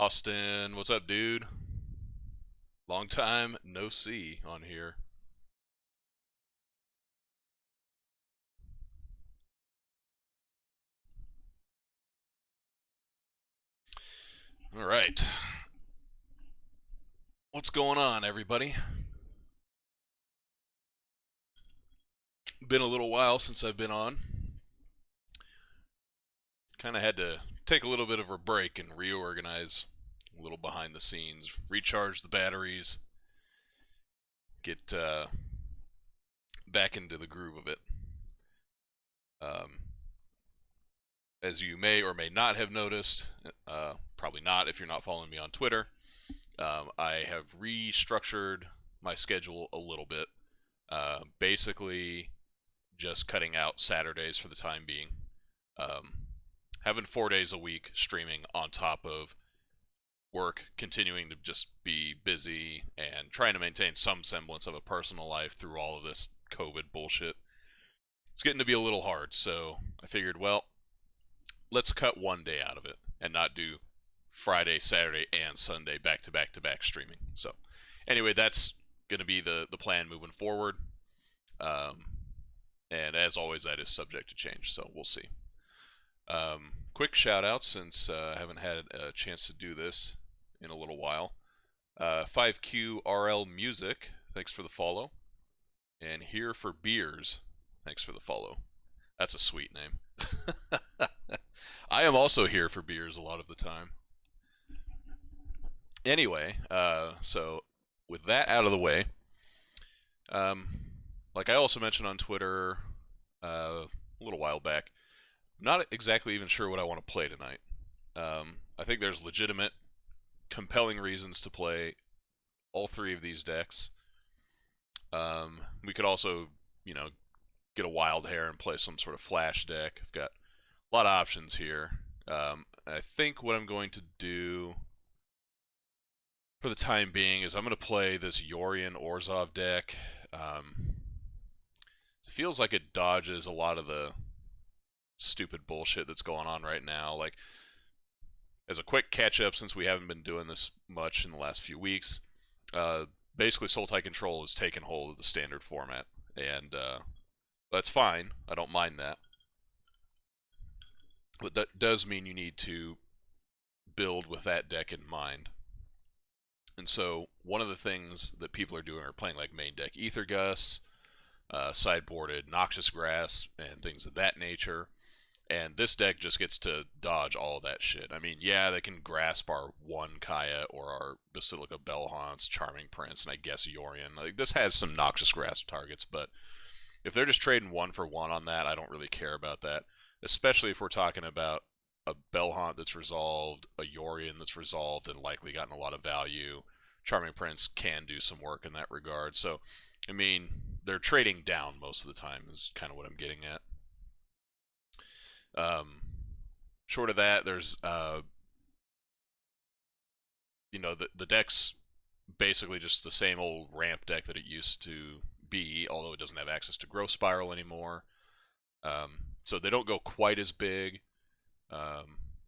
Austin, what's up, dude? Long time no see on here. All right. What's going on, everybody? Been a little while since I've been on. Kind of had to take a little bit of a break and reorganize a little behind the scenes, recharge the batteries, get back into the groove of it. Um, as you may or may not have noticed, probably not if you're not following me on Twitter, I have restructured my schedule a little bit. Basically, just cutting out Saturdays for the time being. Um, Having 4 days a week streaming on top of work, continuing to just be busy and trying to maintain some semblance of a personal life through all of this COVID bullshit. It's getting to be a little hard, so I figured, well, let's cut one day out of it and not do Friday, Saturday, and Sunday back to back to back streaming. So, anyway, that's going to be the plan moving forward. Um, and as always, that is subject to change, so we'll see. Quick shout out since I haven't had a chance to do this in a little while. 5QRL Music, thanks for the follow. And Here for Beers, thanks for the follow. That's a sweet name. I am also here for beers a lot of the time. Anyway, so with that out of the way, um, like I also mentioned on Twitter a little while back, I'm not exactly even sure what I want to play tonight. I think there's legitimate, compelling reasons to play all three of these decks. We could also, get a wild hair and play some sort of flash deck. I've got a lot of options here. I think what I'm going to do for the time being is I'm going to play this Yorion Orzhov deck. It feels like it dodges a lot of the stupid bullshit that's going on right now. Like, as a quick catch up, since we haven't been doing this much in the last few weeks, basically Sultai Control has taken hold of the standard format, and that's fine. I don't mind that. But that does mean you need to build with that deck in mind. And so one of the things that people are doing are playing like main deck Ether Gus, sideboarded Noxious Grass, and things of that nature. And this deck just gets to dodge all of that shit. I mean, yeah, they can grasp our one Kaya or our Basilica Bellhaunts, Charming Prince, and I guess Yorion. Like, this has some Noxious Grasp targets, but if they're just trading one for one on that, I don't really care about that. Especially if we're talking about a Bellhaunt that's resolved, a Yorion that's resolved and likely gotten a lot of value. Charming Prince can do some work in that regard. So, I mean, they're trading down most of the time is kind of what I'm getting at. Short of that, there's the deck's basically just the same old ramp deck that it used to be, although it doesn't have access to Growth Spiral anymore. So they don't go quite as big.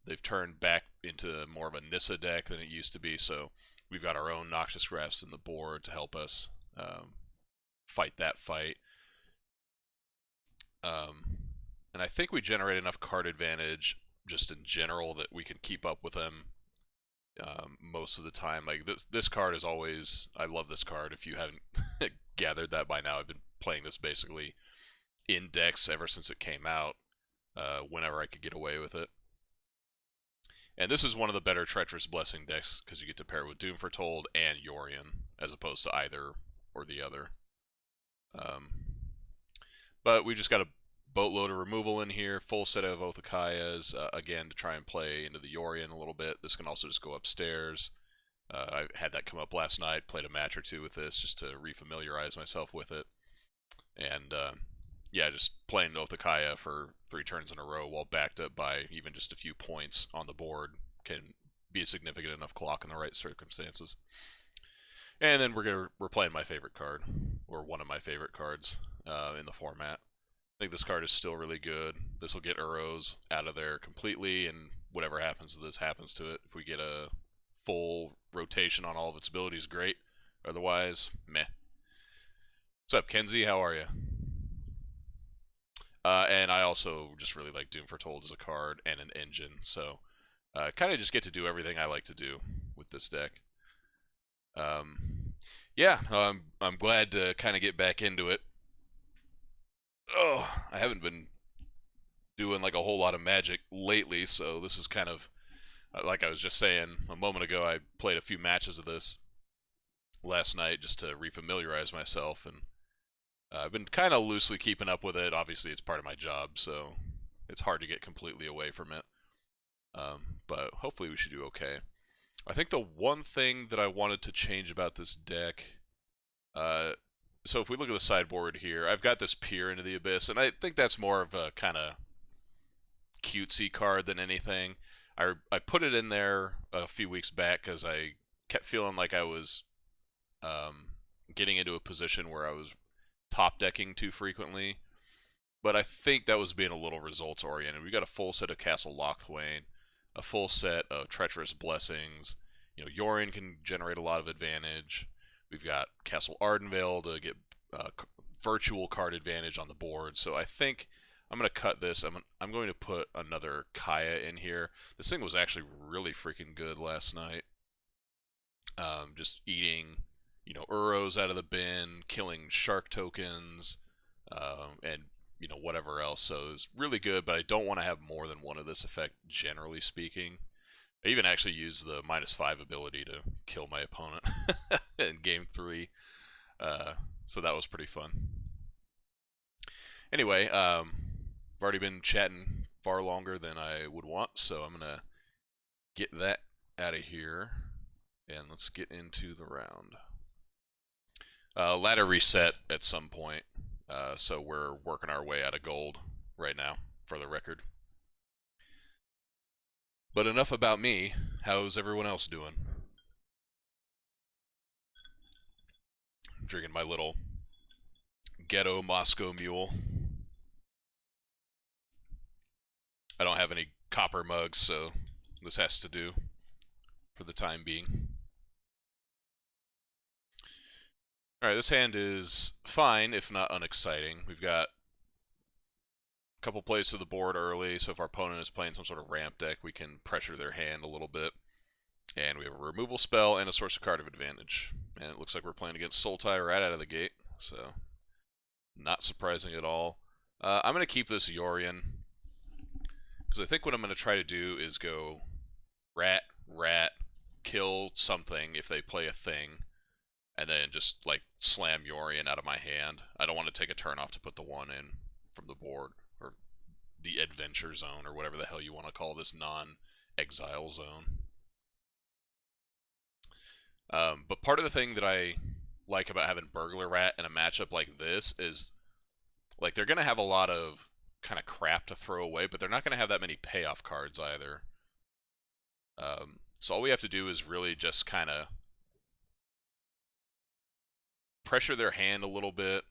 They've turned back into more of a Nissa deck than it used to be, so we've got our own Noxious Grasps in the board to help us fight that fight. And I think we generate enough card advantage just in general that we can keep up with them most of the time. Like this card is always, I love this card. If you haven't gathered that by now, I've been playing this basically in decks ever since it came out, whenever I could get away with it. And this is one of the better Treacherous Blessing decks because you get to pair it with Doom Foretold and Yorion as opposed to either or the other. But we just got a boatload of removal in here, full set of Othakayas, again, to try and play into the Yorion a little bit. This can also just go upstairs. I had that come up last night, played a match or two with this just to refamiliarize myself with it. And yeah, just playing Othakaya for 3 turns in a row while backed up by even just a few points on the board can be a significant enough clock in the right circumstances. And then we're playing my favorite card, or one of my favorite cards in the format. I think this card is still really good. This will get Uros out of there completely, and whatever happens to this happens to it. If we get a full rotation on all of its abilities, great. Otherwise, meh. What's up, Kenzie? How are you? And I also just really like Doom Foretold as a card and an engine, so kind of just get to do everything I like to do with this deck. Um, yeah, I'm glad to kind of get back into it. Oh, I haven't been doing like a whole lot of Magic lately, so this is kind of like I was just saying a moment ago. I played a few matches of this last night just to refamiliarize myself, and I've been kind of loosely keeping up with it. Obviously, it's part of my job, so it's hard to get completely away from it. But hopefully, we should do okay. I think the one thing that I wanted to change about this deck, so if we look at the sideboard here, I've got this Peer into the Abyss, and I think that's more of a kind of cutesy card than anything. I put it in there a few weeks back because I kept feeling like I was getting into a position where I was top decking too frequently, but I think that was being a little results oriented. We got a full set of Castle Lochthwain, a full set of Treacherous Blessings. You know, Yorion can generate a lot of advantage. We've got Castle Ardenvale to get virtual card advantage on the board. So I think I'm going to cut this. I'm going to put another Kaya in here. This thing was actually really freaking good last night. Just eating, you know, Uros out of the bin, killing shark tokens, and you know, whatever else. So it's really good, but I don't want to have more than one of this effect, generally speaking. I even actually used the -5 ability to kill my opponent in game 3. So that was pretty fun. Anyway, I've already been chatting far longer than I would want, so I'm going to get that out of here, and let's get into the round. Ladder reset at some point, so we're working our way out of gold right now, for the record. But enough about me. How's everyone else doing? I'm drinking my little ghetto Moscow Mule. I don't have any copper mugs, so this has to do for the time being. Alright, this hand is fine, if not unexciting. We've got a couple plays to the board early, so if our opponent is playing some sort of ramp deck, we can pressure their hand a little bit. And we have a removal spell and a source of card of advantage. And it looks like we're playing against Sultai right out of the gate, so not surprising at all. I'm going to keep this Yorion, because I think what I'm going to try to do is go rat, kill something if they play a thing, and then just like slam Yorion out of my hand. I don't want to take a turn off to put the 1 in from the board, or the adventure zone, or whatever the hell you want to call this non-exile zone. But part of the thing that I like about having Burglar Rat in a matchup like this is, like, they're going to have a lot of kind of crap to throw away, but they're not going to have that many payoff cards either. So all we have to do is really just kind of pressure their hand a little bit.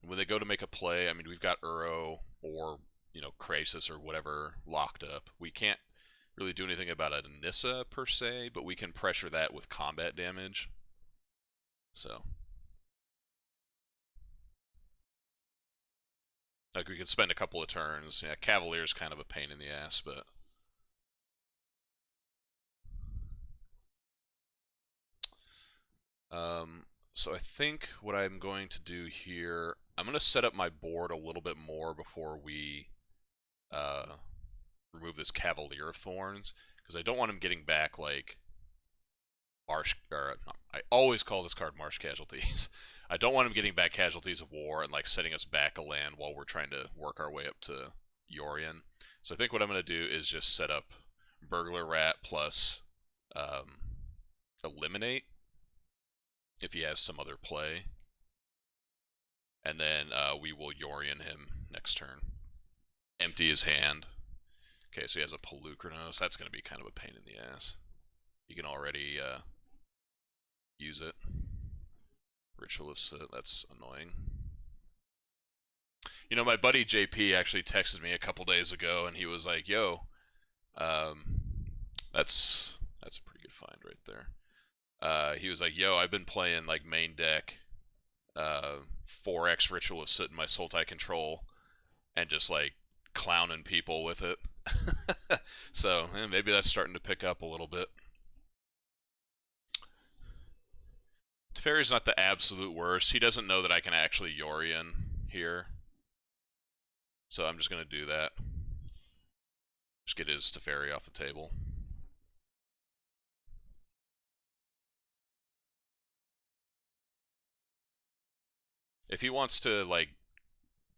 When they go to make a play, I mean, we've got Uro or, you know, Krasis or whatever locked up. We can't really do anything about a Nissa per se, but we can pressure that with combat damage. So, like, we could spend a couple of turns. Yeah, Cavalier's kind of a pain in the ass, but so I think what I'm going to do here, I'm going to set up my board a little bit more before we remove this Cavalier of Thorns, because I don't want him getting back, like, Marsh, or I always call this card Marsh Casualties. I don't want him getting back Casualties of War and, like, setting us back a land while we're trying to work our way up to Yorion. So I think what I'm going to do is just set up Burglar Rat plus Eliminate, if he has some other play. And then we will Yorion him next turn. Empty his hand. Okay, so he has a Polukranos. That's going to be kind of a pain in the ass. He can already use it. Ritualist, that's annoying. You know, my buddy JP actually texted me a couple days ago, and he was like, yo, that's That's a pretty good find right there. He was like, yo, I've been playing like main deck 4x Ritualist sitting my Sultai Control and just like clowning people with it. So maybe that's starting to pick up a little bit. Teferi's not the absolute worst. He doesn't know that I can actually Yorion here. So I'm just going to do that. Just get his Teferi off the table. If he wants to, like,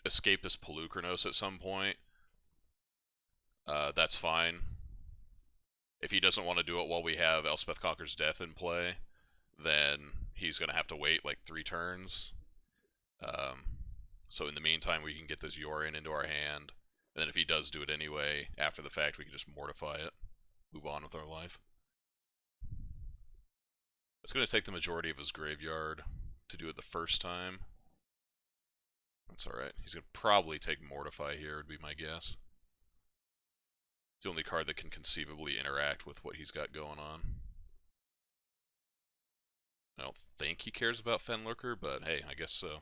escape this Pelucranos at some point, that's fine. If he doesn't want to do it while we have Elspeth Conquers Death in play, then he's going to have to wait, like, 3 turns. So in the meantime, we can get this Yorion into our hand. And then if he does do it anyway, after the fact, we can just mortify it. Move on with our life. It's going to take the majority of his graveyard to do it the first time. That's alright. He's going to probably take Mortify here, would be my guess. It's the only card that can conceivably interact with what he's got going on. I don't think he cares about Fenlurker, but hey, I guess so.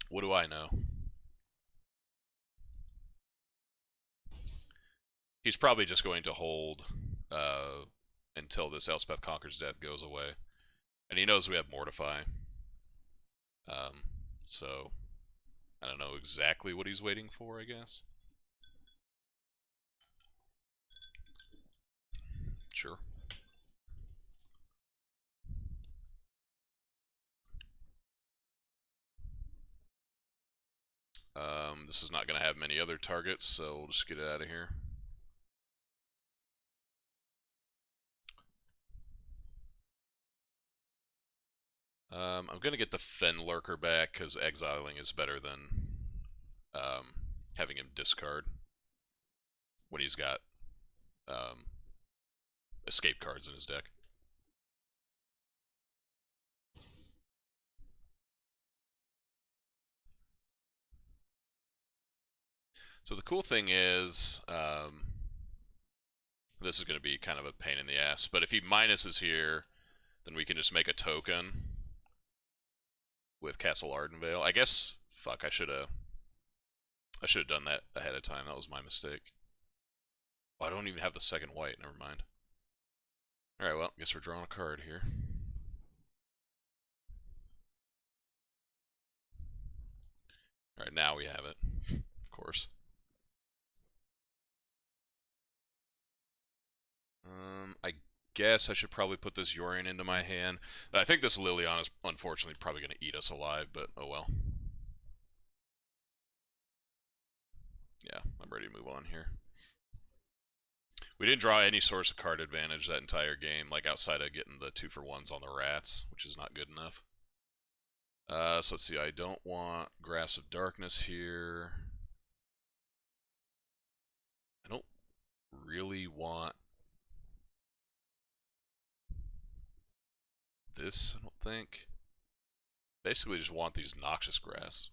What do I know? He's probably just going to hold until this Elspeth Conquers Death goes away. And he knows we have Mortify. So, I don't know exactly what he's waiting for, I guess. Sure. This is not going to have many other targets, so we'll just get it out of here. I'm going to get the Fenlurker back, because exiling is better than having him discard when he's got escape cards in his deck. So the cool thing is, this is going to be kind of a pain in the ass, but if he minuses here, then we can just make a token with Castle Ardenvale. I guess, fuck, I should have done that ahead of time. That was my mistake. Oh, I don't even have the second white. Never mind. Alright, well, guess we're drawing a card here. Alright, now we have it. Of course. I guess I should probably put this Yorion into my hand. I think this Liliana is unfortunately probably going to eat us alive, but oh well. Yeah, I'm ready to move on here. We didn't draw any source of card advantage that entire game, like outside of getting the 2-for-1s on the rats, which is not good enough. So let's see, I don't want Grasp of Darkness here. I don't really want this, I don't think. Basically just want these Noxious Grass.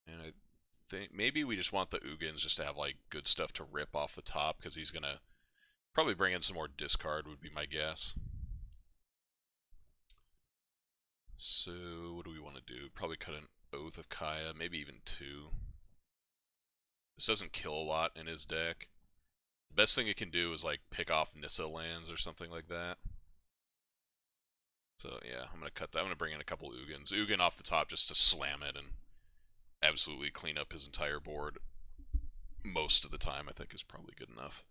And I think maybe we just want the Ugins just to have like good stuff to rip off the top, because he's gonna probably bring in some more discard, would be my guess. So what do we want to do? Probably cut an Oath of Kaya, maybe even 2. This doesn't kill a lot in his deck. The best thing it can do is like pick off Nissa lands or something like that. So yeah, I'm gonna cut that. I'm gonna bring in a couple Ugins. Ugin off the top just to slam it and absolutely clean up his entire board. Most of the time, I think, is probably good enough.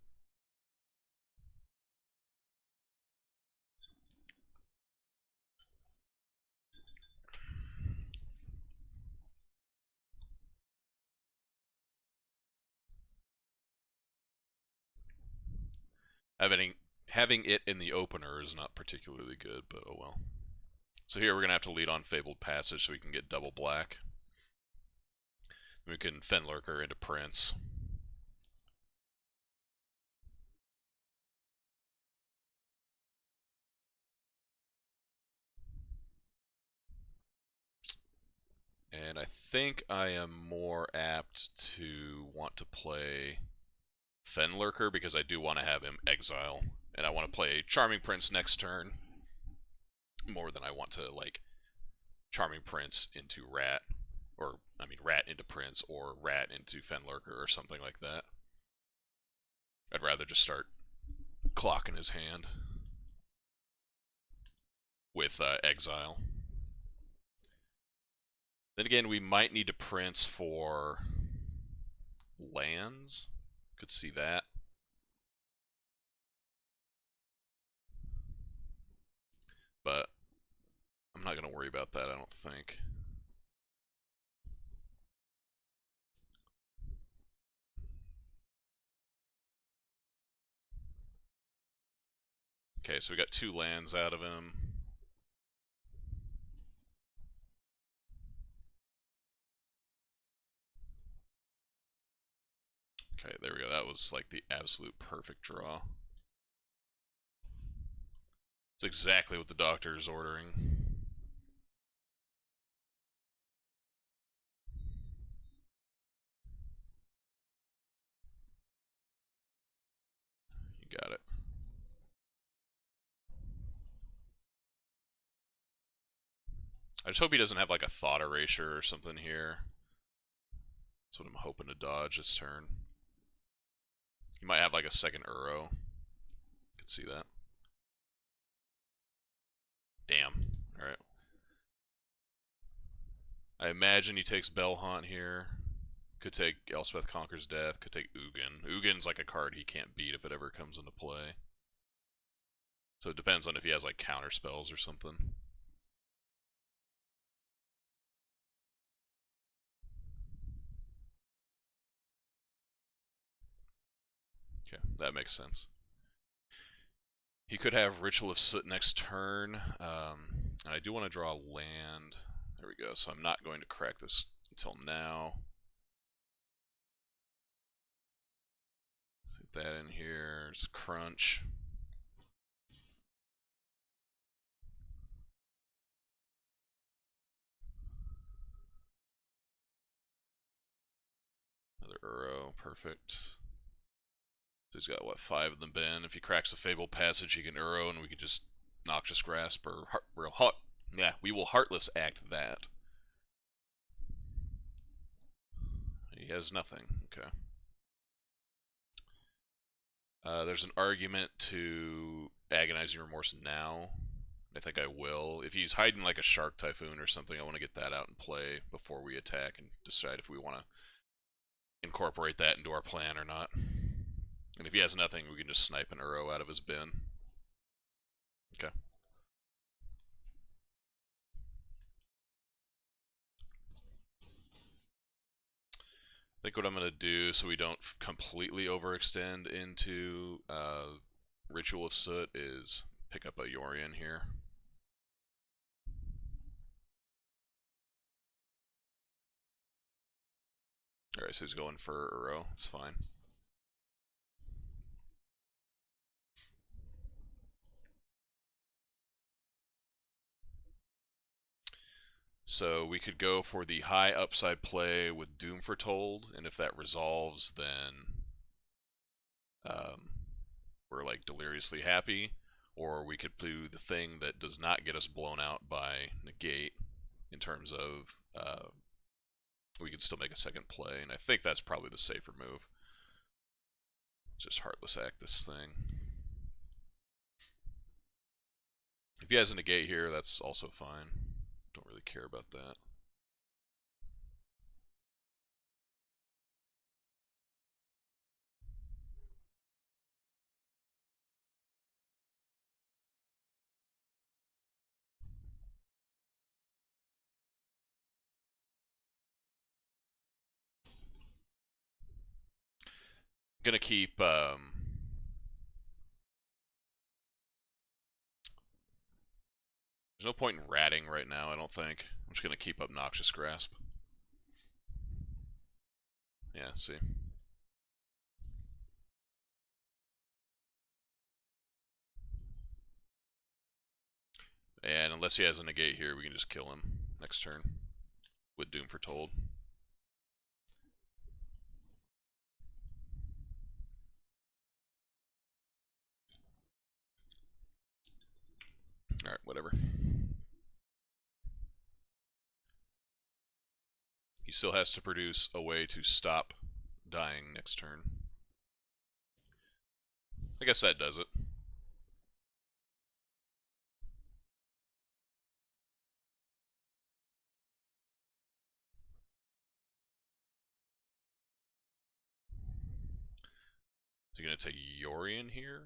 Having it in the opener is not particularly good, but oh well. So here we're gonna have to lead on Fabled Passage so we can get double black. We can Fenlurker into Prince. And I think I am more apt to want to play Fenlurker because I do want to have him exile. And I want to play Charming Prince next turn more than I want to, like, Charming Prince into Rat. Or, I mean, Rat into Prince or Rat into Fenlurker or something like that. I'd rather just start clocking his hand with exile. Then again, we might need to Prince for lands. Could see that. But I'm not going to worry about that, I don't think. Okay, so we got 2 lands out of him. Okay, there we go. That was like the absolute perfect draw. It's exactly what the doctor is ordering. You got it. I just hope he doesn't have like a thought erasure or something here. That's what I'm hoping to dodge this turn. He might have like a second Uro. Could see that. Damn. Alright. I imagine he takes Bellhaunt here. Could take Elspeth Conquers Death. Could take Ugin. Ugin's like a card he can't beat if it ever comes into play. So it depends on if he has like counter spells or something. Okay, that makes sense. He could have Ritual of Soot next turn, and I do want to draw a land. There we go, so I'm not going to crack this until now. Let's get that in here. It's crunch. Another Uro, perfect. So he's got, what, 5 of them been. If he cracks the Fabled Passage, he can Uro, and we can just Noxious Grasp or yeah, we will Heartless Act that. He has nothing. Okay. There's an argument to Agonizing Remorse now. I think I will. If he's hiding like a Shark Typhoon or something, I want to get that out and play before we attack and decide if we want to incorporate that into our plan or not. And if he has nothing, we can just snipe an Uro out of his bin. Okay. I think what I'm going to do, so we don't completely overextend into Ritual of Soot, is pick up a Yorion here. Alright, so he's going for Uro. It's fine. So we could go for the high upside play with Doom Foretold, and if that resolves, then we're like deliriously happy. Or we could do the thing that does not get us blown out by negate, in terms of we could still make a second play, and I think that's probably the safer move. Just Heartless Act this thing. If he has a negate here, that's also fine. Don't really care about that. I'm gonna keep there's no point in ratting right now, I don't think. I'm just gonna keep up Noxious Grasp. Yeah, see. And unless he has a negate here, we can just kill him next turn with Doom Foretold. Alright, whatever. He still has to produce a way to stop dying next turn. I guess that does it. Is he going to take Yorion here?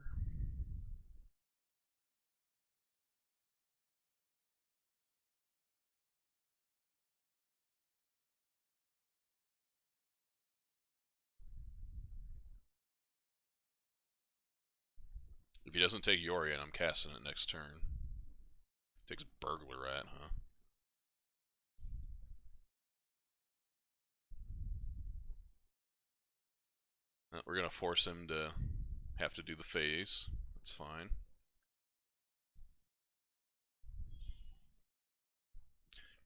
If he doesn't take Yorion, I'm casting it next turn. Takes Burglar Rat, huh? We're going to force him to have to do the phase. That's fine.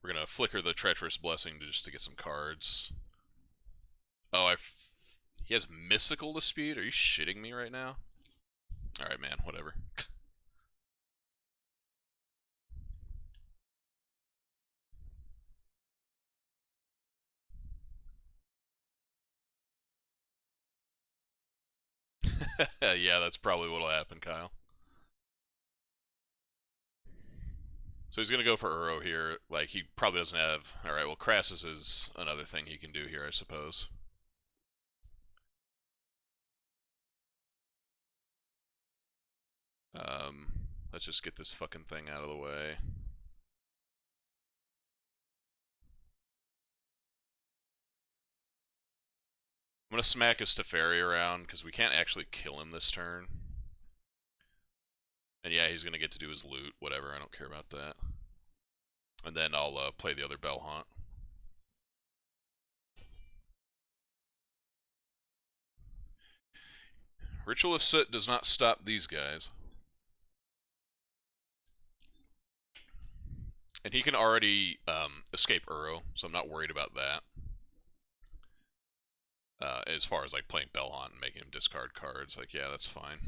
We're going to flicker the Treacherous Blessing just to get some cards. Oh, he has Mystical Dispute? Are you shitting me right now? Alright, man, whatever. Yeah, that's probably what'll happen, Kyle. So he's going to go for Uro here. Like, he probably doesn't have... Alright, well, Crassus is another thing he can do here, I suppose. Let's just get this fucking thing out of the way. I'm going to smack his Teferi around, because we can't actually kill him this turn. And yeah, he's going to get to do his loot, whatever, I don't care about that. And then I'll play the other Bell Haunt. Ritual of Soot does not stop these guys. And he can already escape Uro, so I'm not worried about that. As far as like playing Bell Haunt and making him discard cards, like, yeah, that's fine.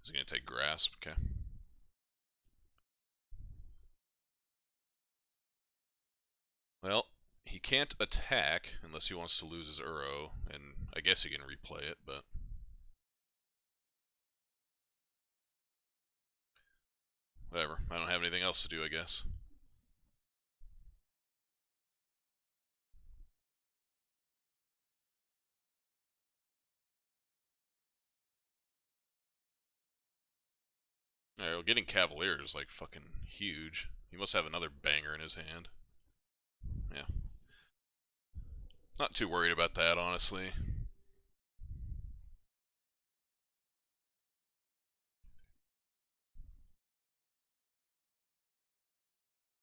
Is he going to take Grasp? Okay. Well, he can't attack unless he wants to lose his Uro, and I guess he can replay it, but... Whatever, I don't have anything else to do, I guess. Alright, well, getting Cavalier is like fucking huge. He must have another banger in his hand. Yeah. Not too worried about that, honestly.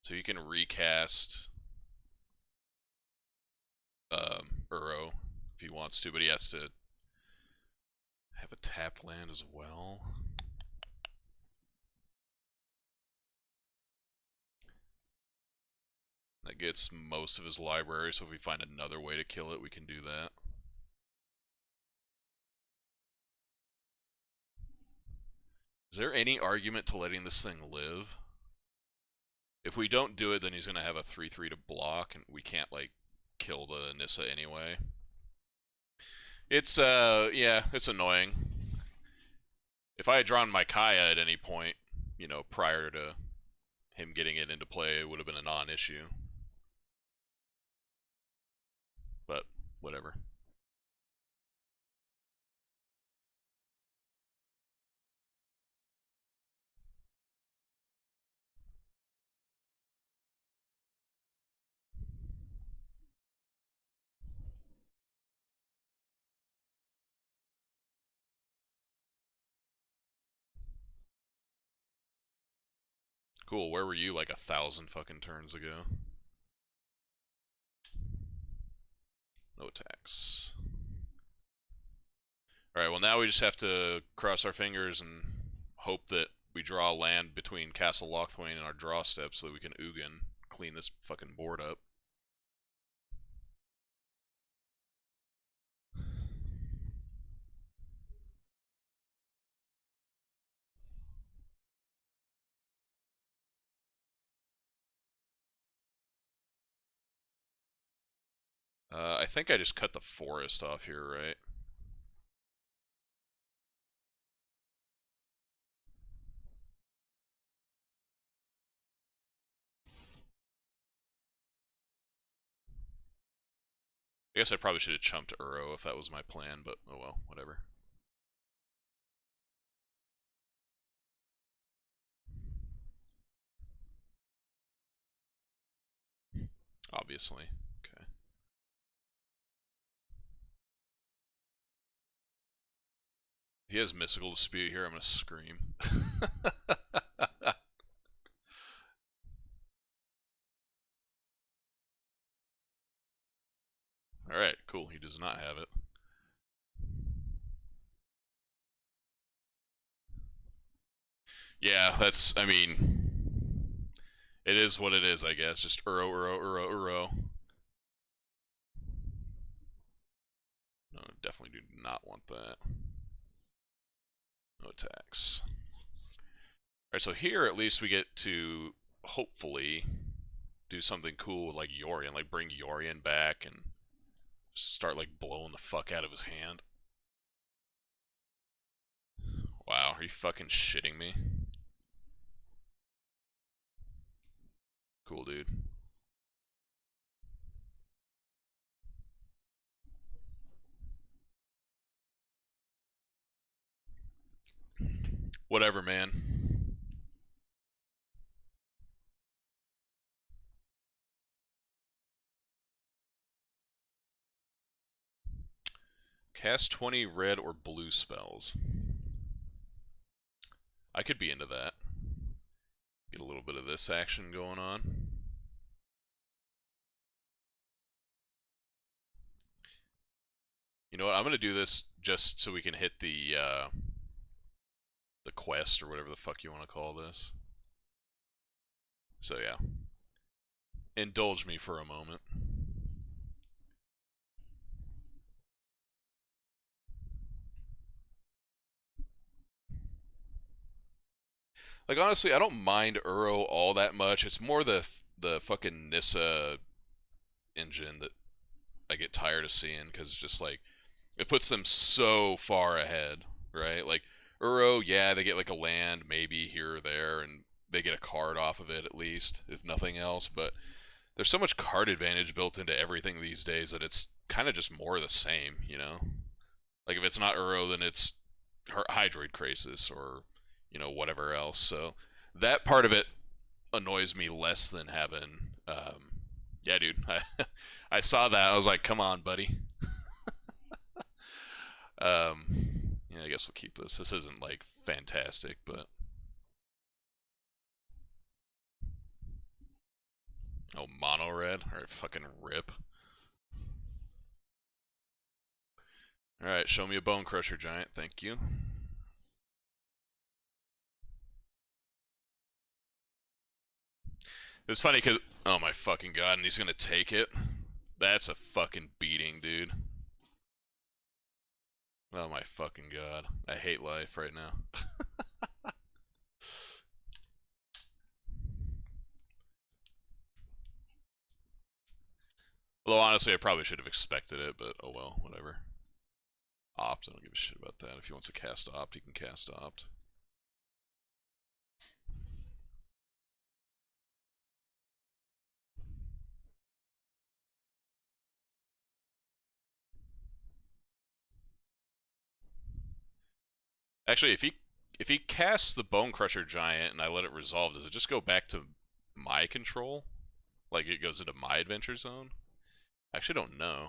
So you can recast Uro if he wants to, but he has to have a tapped land as well. That gets most of his library, so if we find another way to kill it, we can do that. Is there any argument to letting this thing live? If we don't do it, then he's going to have a 3/3 to block, and we can't, like, kill the Nissa anyway. It's, yeah, it's annoying. If I had drawn my Kaya at any point, you know, prior to him getting it into play, it would have been a non-issue. But, whatever. Cool, where were you like 1,000 fucking turns ago? No attacks. Alright, well now we just have to cross our fingers and hope that we draw land between Castle Lochthwain and our draw steps so that we can Ugin clean this fucking board up. I think I just cut the forest off here, right? I guess I probably should have chumped Uro if that was my plan, but oh well, whatever. Obviously. Okay. If he has Mystical Dispute here, I'm gonna scream. Alright, cool. He does not have it. Yeah, that's, I mean, it is what it is, I guess. Just Uro. No, definitely do not want that. No attacks. Alright, so here at least we get to hopefully do something cool with like Yorion, like bring Yorion back and start like blowing the fuck out of his hand. Wow, are you fucking shitting me? Cool, dude. Whatever, man. Cast 20 red or blue spells. I could be into that. Get a little bit of this action going on. You know what? I'm gonna do this just so we can hit the quest or whatever the fuck you want to call this. So yeah, indulge me for a moment. Like honestly, I don't mind Uro all that much. It's more the fucking Nissa engine that I get tired of seeing because it's just like it puts them so far ahead, right? Like Uro, yeah, they get like a land maybe here or there, and they get a card off of it at least, if nothing else. But there's so much card advantage built into everything these days that it's kind of just more of the same, you know? Like if it's not Uro, then it's Hydroid Crisis or whatever else. So that part of it annoys me less than having. Yeah, dude, I saw that. I was like, come on, buddy. Yeah, I guess we'll keep this. This isn't like fantastic, but oh, mono red. All right, fucking rip. All right, show me a bone crusher giant. Thank you. It's funny because oh my fucking god, and he's gonna take it. That's a fucking beating, dude. Oh my fucking god. I hate life right now. Although honestly, I probably should have expected it, but oh well, whatever. Opt, I don't give a shit about that. If he wants to cast Opt, he can cast Opt. Actually, if he casts the Bone Crusher Giant and I let it resolve, does it just go back to my control? Like it goes into my adventure zone? I actually don't know.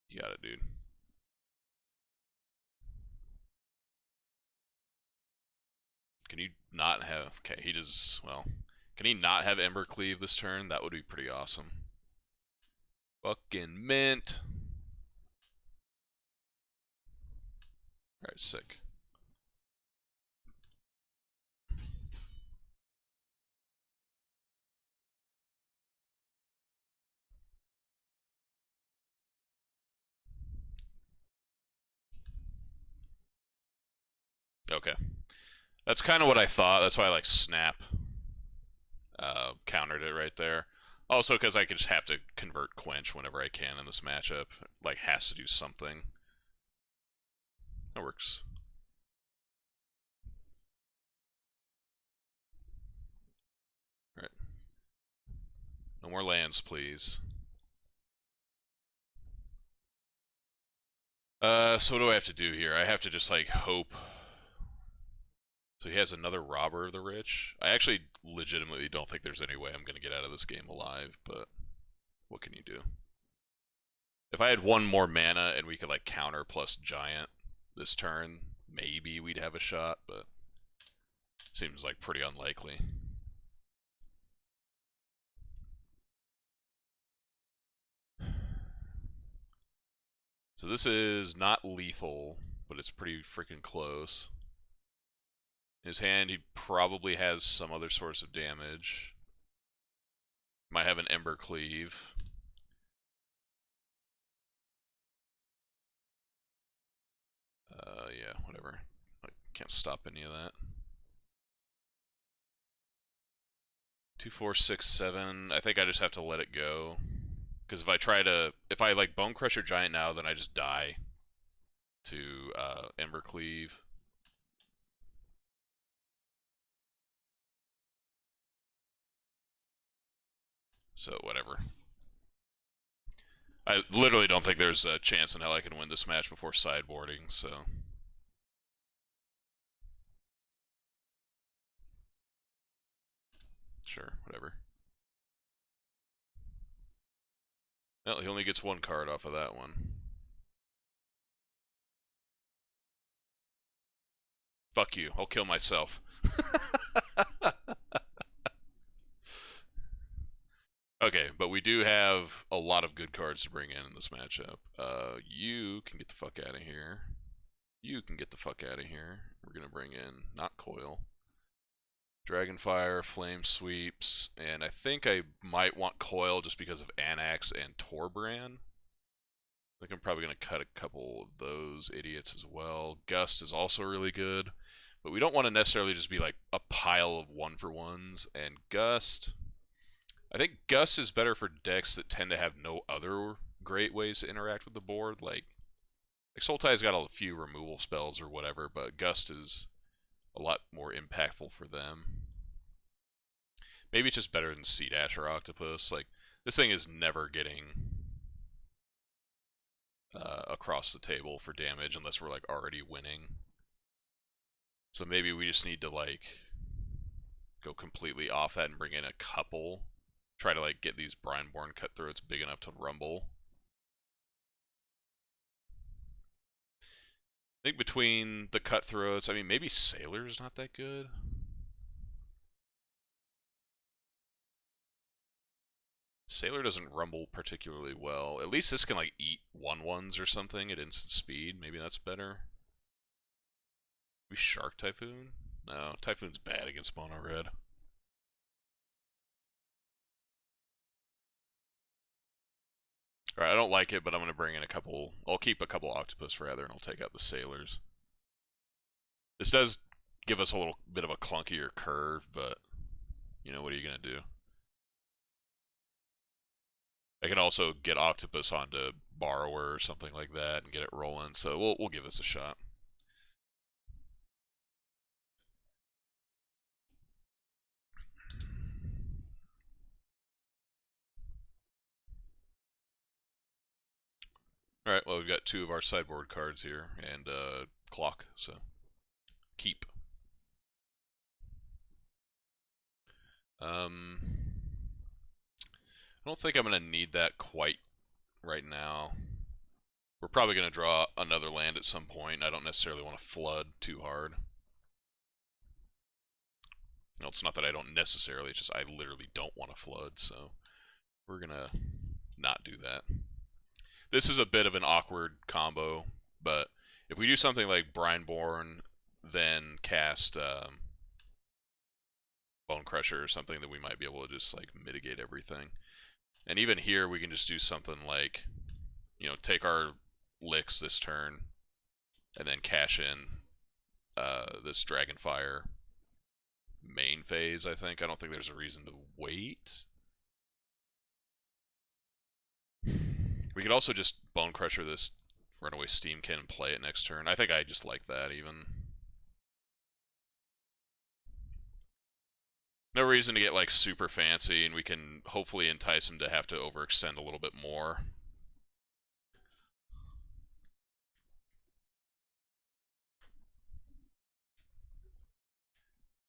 You got it, dude. Can you not have... Okay, he does... Well, can he not have Ember Cleave this turn? That would be pretty awesome. Fucking mint. Alright, sick. Okay. That's kind of what I thought. That's why I like snap countered it right there. Also, because I could just have to convert Quench whenever I can in this matchup. Like, has to do something. That works. Alright. No more lands, please. So what do I have to do here? I have to just, like, hope. So he has another Robber of the Rich. I actually legitimately don't think there's any way I'm going to get out of this game alive, but what can you do? If I had one more mana and we could, like, counter plus Giant this turn, maybe we'd have a shot, but seems like pretty unlikely. So this is not lethal, but it's pretty freaking close. In his hand, he probably has some other source of damage. Might have an Ember Cleave. Yeah, whatever. I can't stop any of that. 2, 4, 6, 7. I think I just have to let it go. Because if I like Bone Crusher Giant now, then I just die to Ember Cleave. So whatever. I literally don't think there's a chance in hell I can win this match before sideboarding, so... Sure, whatever. Well, he only gets one card off of that one. Fuck you, I'll kill myself. Okay, but we do have a lot of good cards to bring in this matchup. You can get the fuck out of here. You can get the fuck out of here. We're gonna bring in, not Coil. Dragonfire, Flame Sweeps, and I think I might want Coil just because of Anax and Torbran. I think I'm probably going to cut a couple of those idiots as well. Gust is also really good, but we don't want to necessarily just be like a pile of 1-for-1s, and Gust... I think Gust is better for decks that tend to have no other great ways to interact with the board. Like Sultai's got a few removal spells or whatever, but Gust is a lot more impactful for them. Maybe it's just better than Sea Dash or Octopus. Like, this thing is never getting across the table for damage unless we're like already winning. So maybe we just need to like go completely off that and bring in a couple. Try to like get these Brineborn Cutthroats big enough to rumble. I think between the Cutthroats, I mean, maybe Sailor's not that good. Sailor doesn't rumble particularly well. At least this can like eat 1/1s or something at instant speed. Maybe that's better. Maybe Shark Typhoon? No, Typhoon's bad against mono red. Alright, I don't like it, but I'm going to bring in a couple... I'll keep a couple Octopus rather, and I'll take out the Sailors. This does give us a little bit of a clunkier curve, but... You know, what are you going to do? I can also get Octopus onto Borrower or something like that and get it rolling, so we'll give this a shot. Alright, well, we've got 2 of our sideboard cards here, and clock, so keep. I don't think I'm going to need that quite right now. We're probably going to draw another land at some point. I don't necessarily want to flood too hard. You know, it's not that I don't necessarily, it's just I literally don't want to flood, so we're gonna not do that. This is a bit of an awkward combo, but if we do something like Brineborn, then cast Bone Crusher or something, then we might be able to just like mitigate everything. And even here, we can just do something like, you know, take our licks this turn, and then cash in this Dragonfire main phase, I think. I don't think there's a reason to wait. We could also just Bone Crusher this Runaway Steamkin and play it next turn. I think I just like that even. No reason to get like super fancy, and we can hopefully entice him to have to overextend a little bit more.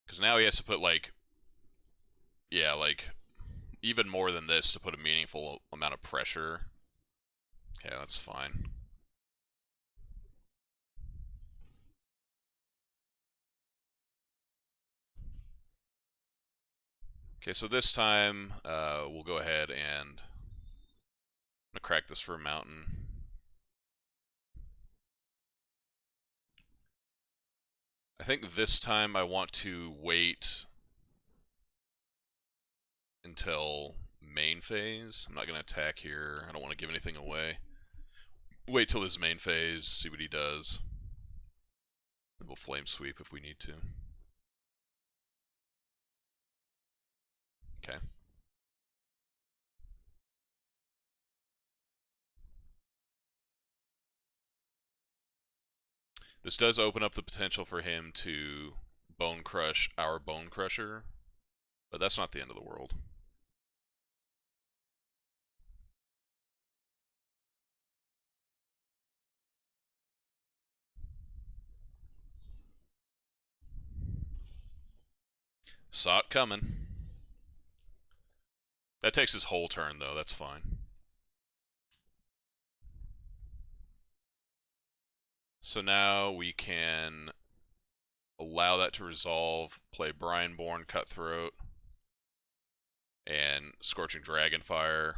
Because now he has to put like, yeah, like even more than this to put a meaningful amount of pressure. Yeah, that's fine. Okay, so this time we'll go ahead and I'm gonna crack this for a mountain. I think this time I want to wait until main phase. I'm not gonna attack here. I don't want to give anything away. Wait till his main phase, see what he does. And we'll flame sweep if we need to. Okay. This does open up the potential for him to Bone Crush our Bone Crusher, but that's not the end of the world. Saw it coming. That takes his whole turn, though. That's fine. So now we can allow that to resolve, play Brineborn, Cutthroat, and Scorching Dragonfire.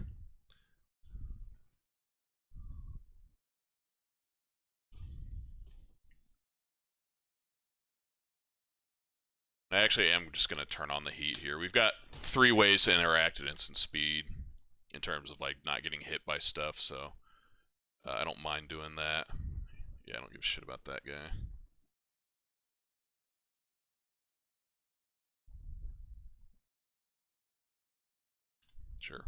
I actually am just going to turn on the heat here. We've got 3 ways to interact at instant speed in terms of like not getting hit by stuff, so I don't mind doing that. Yeah, I don't give a shit about that guy. Sure.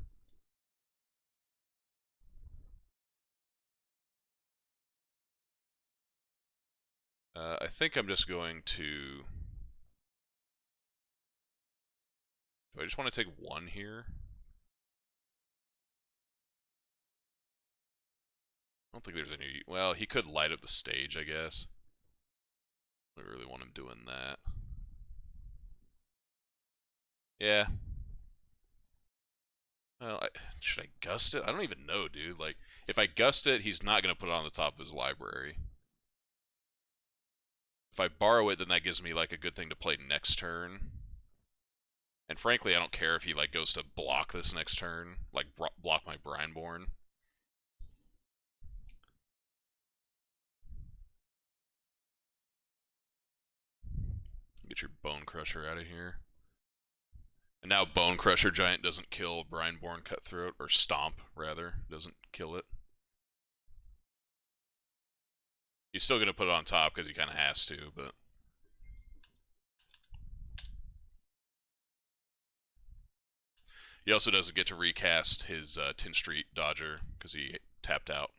I think I'm just going to... Do I just want to take 1 here? I don't think there's any... Well, he could light up the stage, I guess. I really want him doing that. Yeah. Well, should I gust it? I don't even know, dude. Like, if I gust it, he's not going to put it on the top of his library. If I borrow it, then that gives me, like, a good thing to play next turn. And frankly, I don't care if he, like, goes to block this next turn. Like, block my Brineborn. Get your Bone Crusher out of here. And now Bone Crusher Giant doesn't kill Brineborn Cutthroat, or Stomp, rather, doesn't kill it. He's still going to put it on top because he kind of has to, but... He also doesn't get to recast his Tin Street Dodger because he tapped out.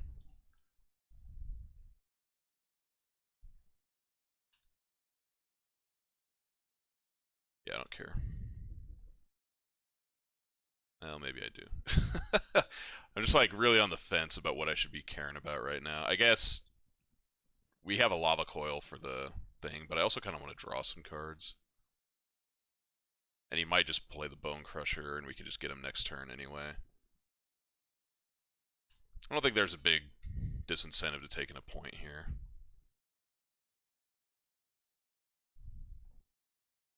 Yeah, I don't care. Well, maybe I do. I'm just like really on the fence about what I should be caring about right now. I guess we have a Lava Coil for the thing, but I also kind of want to draw some cards. And he might just play the Bone Crusher, and we can just get him next turn anyway. I don't think there's a big disincentive to taking a point here.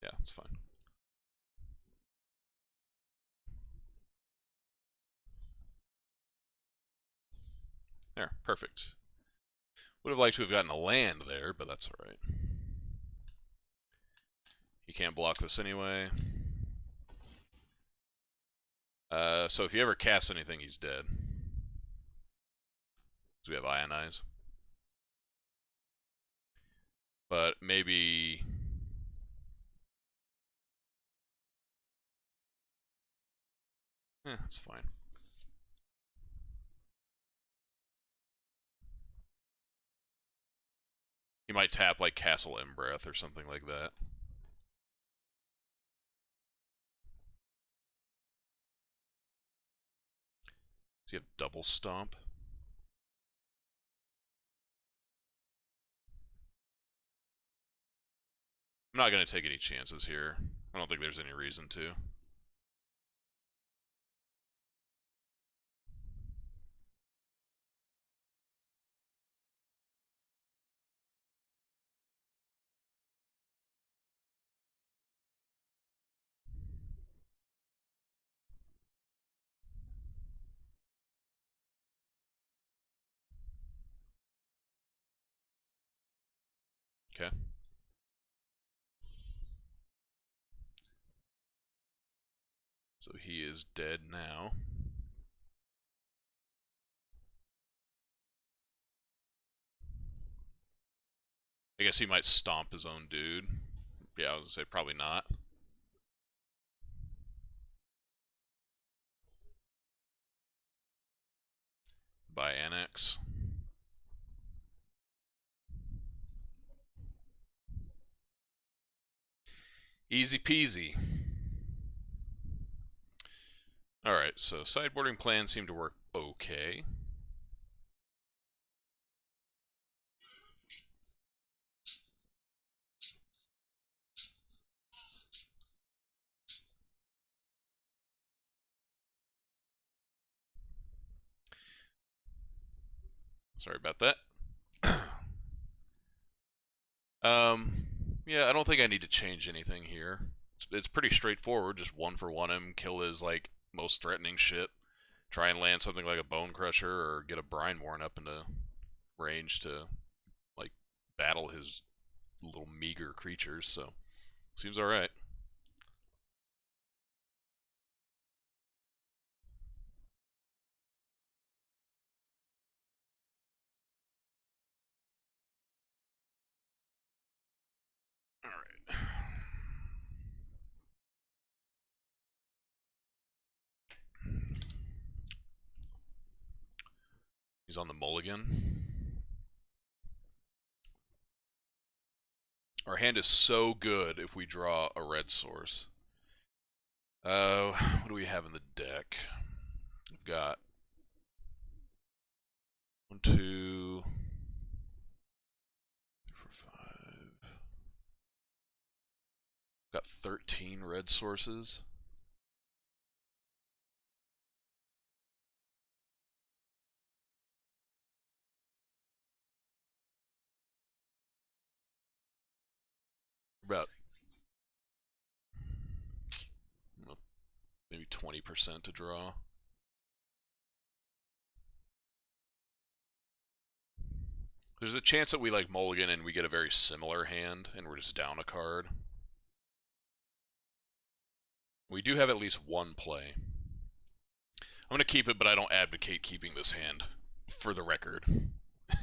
Yeah, it's fine. There, perfect. Would have liked to have gotten a land there, but that's alright. He can't block this anyway. So if he ever casts anything, he's dead. Because we have Ionize. But maybe... that's fine. He might tap like Castle Embreath or something like that. Does he have double stomp? I'm not going to take any chances here. I don't think there's any reason to. Okay. So he is dead now. I guess he might stomp his own dude. Yeah, I was going to say probably not. By Annex. Easy peasy. Alright, so sideboarding plans seem to work okay. Sorry about that. Yeah, I don't think I need to change anything here. It's pretty straightforward. Just one for one him, kill his like most threatening shit. Try and land something like a Bone Crusher or get a Brineborn up into range to like battle his little meager creatures. So seems all right. All right. He's on the mulligan. Our hand is so good if we draw a red source. What do we have in the deck? We've got 1, 2, 3, 4, 5. Got 13 red sources. About maybe 20% to draw. There's a chance that we like mulligan and we get a very similar hand and we're just down a card. We do have at least one play. I'm going to keep it, but I don't advocate keeping this hand, for the record,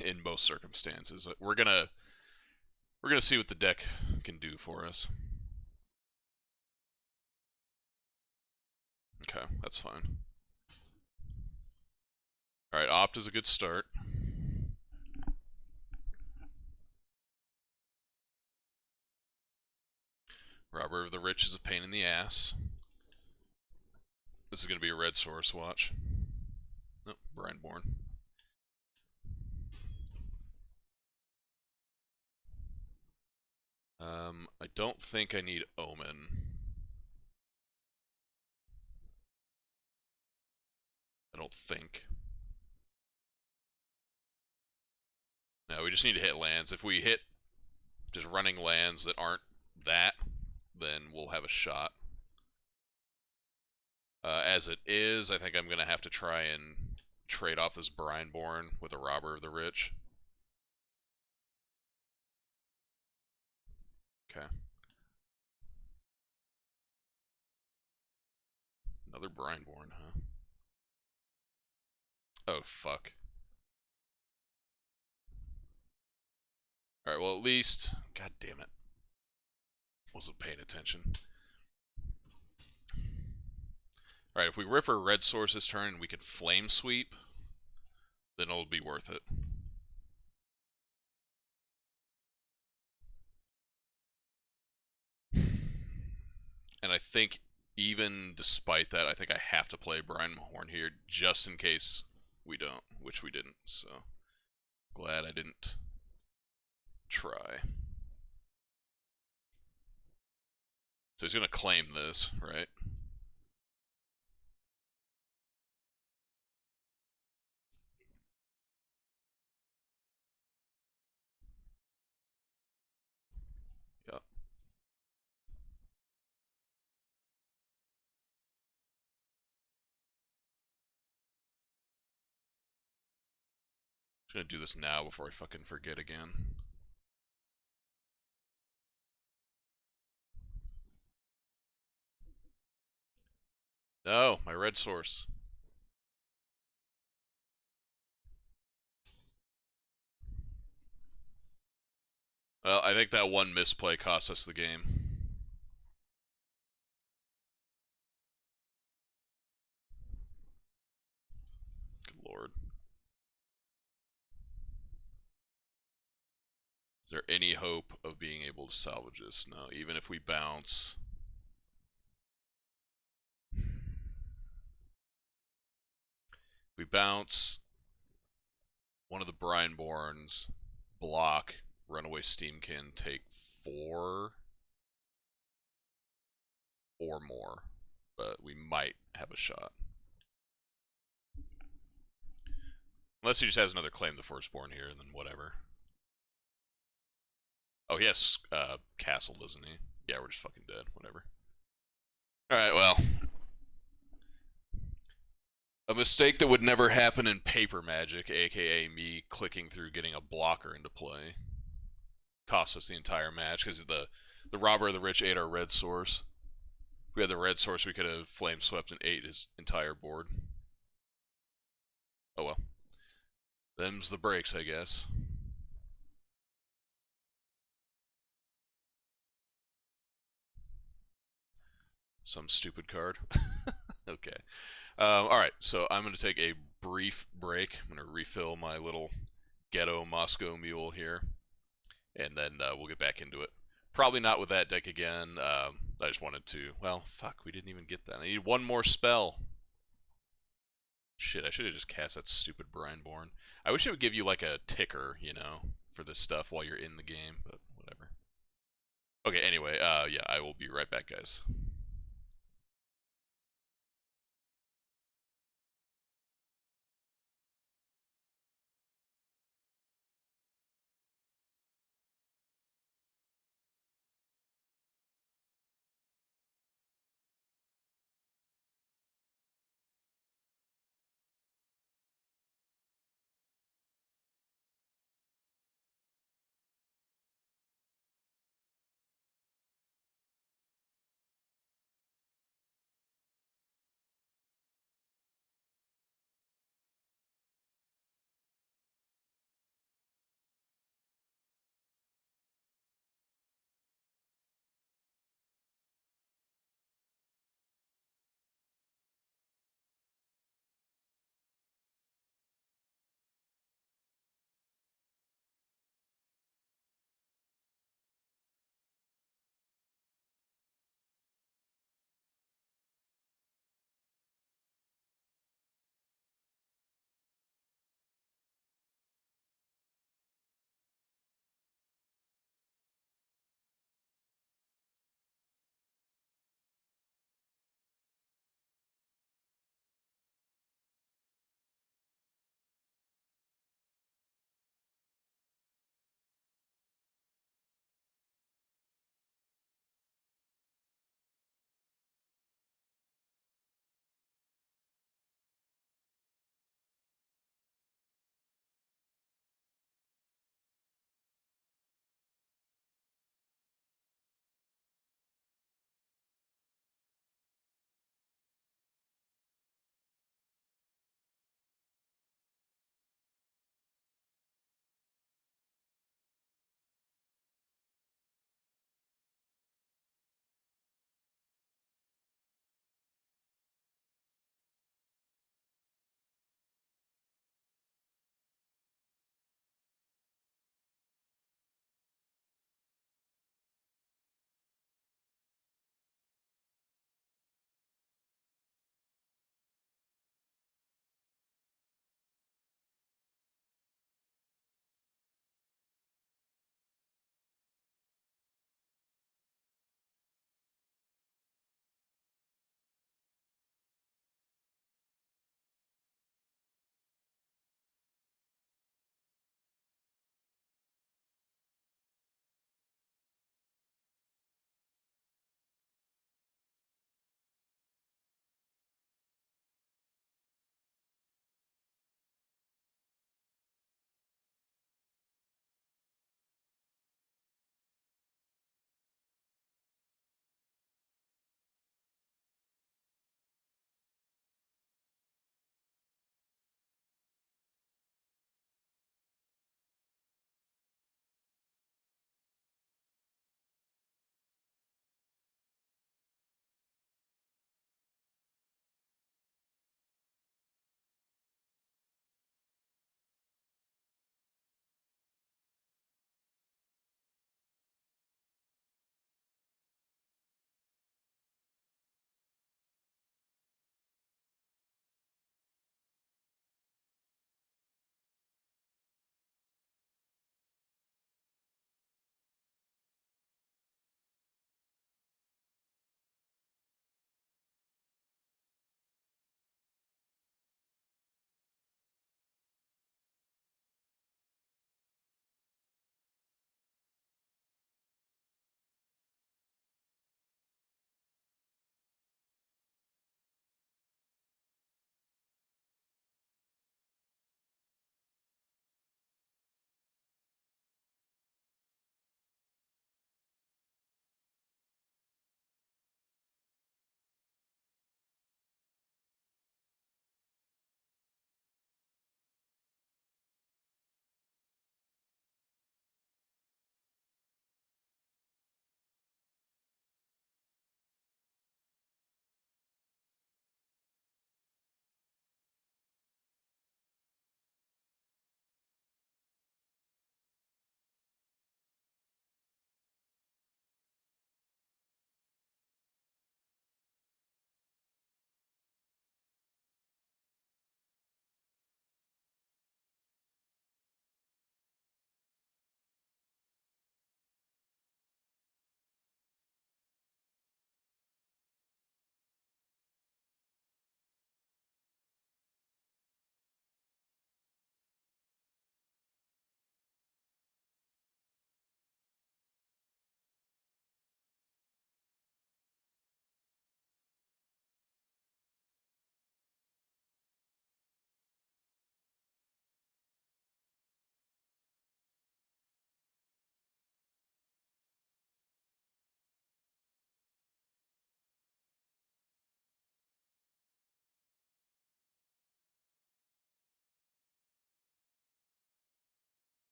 in most circumstances. We're gonna see what the deck can do for us. Okay, that's fine. Alright, Opt is a good start. Robber of the Rich is a pain in the ass. This is going to be a red source, watch. Oh, Brineborn. I don't think I need Omen. I don't think. No, we just need to hit lands. If we hit just running lands that aren't that, then we'll have a shot. As it is, I think I'm going to have to try and trade off this Brineborn with a Robber of the Rich. Okay. Another Brineborn, huh? Oh, fuck. Alright, well, at least... God damn it. Wasn't paying attention. Alright, if we rip our red source this turn and we could flame sweep, then it'll be worth it. And I think even despite that, I think I have to play Brineborn here just in case we don't, which we didn't, so glad I didn't try. So he's going to claim this, right? Yep. I'm going to do this now before I fucking forget again. No, my red source. Well, I think that one misplay cost us the game. Good lord. Is there any hope of being able to salvage this? No, even if we bounce. We bounce one of the Brineborns, block, Runaway Steamkin, take 4 or more, but we might have a shot. Unless he just has another claim the Firstborn here, then whatever. Oh, he has Castle, doesn't he? Yeah, we're just fucking dead. Whatever. Alright, well. A mistake that would never happen in paper magic, aka me clicking through getting a blocker into play, cost us the entire match because the Robber of the Rich ate our red source. If we had the red source, we could have flame swept and ate his entire board. Oh well. Them's the breaks, I guess. Some stupid card. Okay. Alright, so I'm going to take a brief break. I'm going to refill my little ghetto Moscow mule here. And then we'll get back into it. Probably not with that deck again. I just wanted to... Well, fuck, we didn't even get that. I need one more spell. Shit, I should have just cast that stupid Brineborn. I wish it would give you like a ticker, you know, for this stuff while you're in the game, but whatever. Okay, anyway, yeah, I will be right back, guys.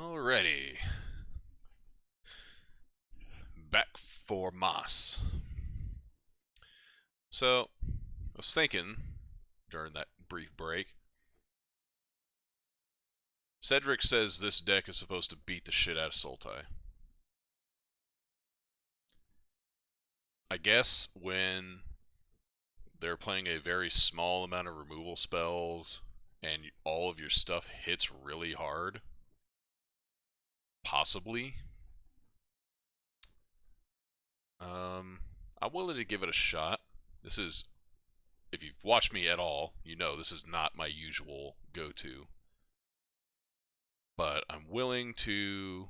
Alrighty. Back for Moss. So, I was thinking during that brief break. Cedric says this deck is supposed to beat the shit out of Sultai. I guess when they're playing a very small amount of removal spells and all of your stuff hits really hard, possibly. I'm willing to give it a shot. This is, if you've watched me at all, you know this is not my usual go-to. But I'm willing to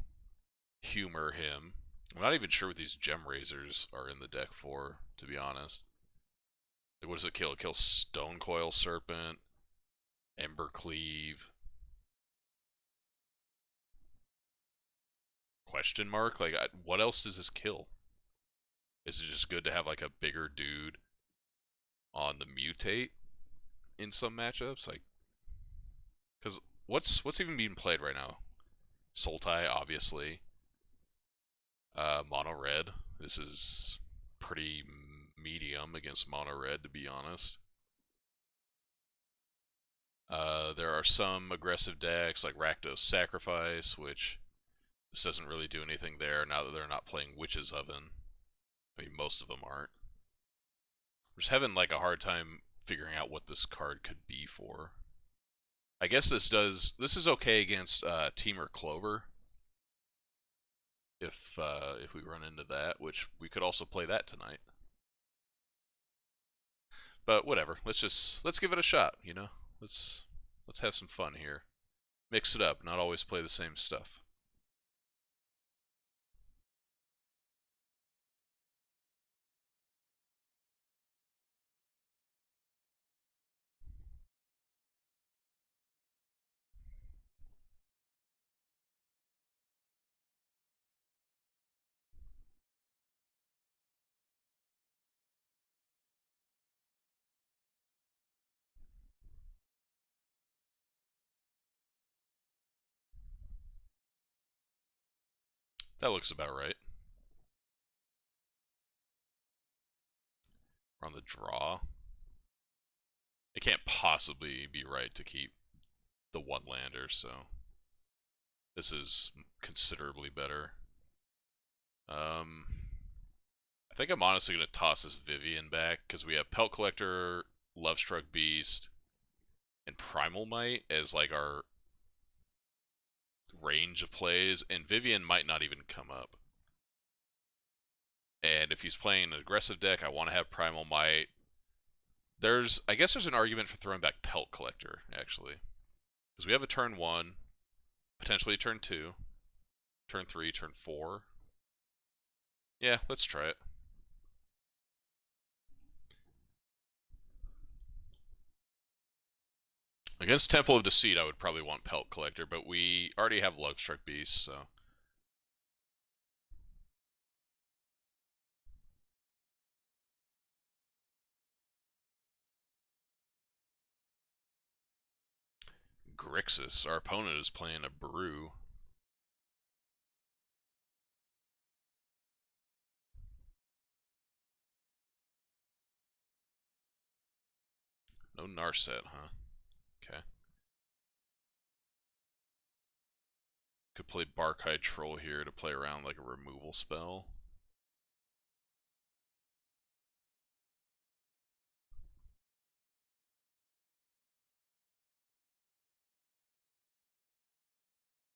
humor him. I'm not even sure what these gem razors are in the deck for, to be honest. Like, what does it kill? It kills Stone Coil Serpent, Ember Cleave. Question mark? Like, what else does this kill? Is it just good to have like a bigger dude on the mutate in some matchups? Like, because what's even being played right now? Sultai, obviously. Mono red. This is pretty medium against mono red, to be honest. There are some aggressive decks like Rakdos Sacrifice, which this doesn't really do anything there now that they're not playing Witch's Oven. I mean, most of them aren't. I'm just having like a hard time figuring out what this card could be for. I guess this is okay against Teamer Clover. If we run into that, which we could also play that tonight. But whatever. Let's give it a shot, you know? Let's have some fun here. Mix it up, not always play the same stuff. That looks about right. We're on the draw. It can't possibly be right to keep the one-lander, so this is considerably better. I think I'm honestly going to toss this Vivian back, because we have Pelt Collector, Lovestruck Beast, and Primal Might as like our range of plays, and Vivian might not even come up. And if he's playing an aggressive deck, I want to have Primal Might. I guess there's an argument for throwing back Pelt Collector, actually. Because we have a turn 1, potentially a turn 2, turn 3, turn 4. Yeah, let's try it. Against Temple of Deceit, I would probably want Pelt Collector, but we already have Lovestruck Beast, so... Grixis. Our opponent is playing a Brew. No Narset, huh? Okay. Could play Barkhide Troll here to play around like a removal spell.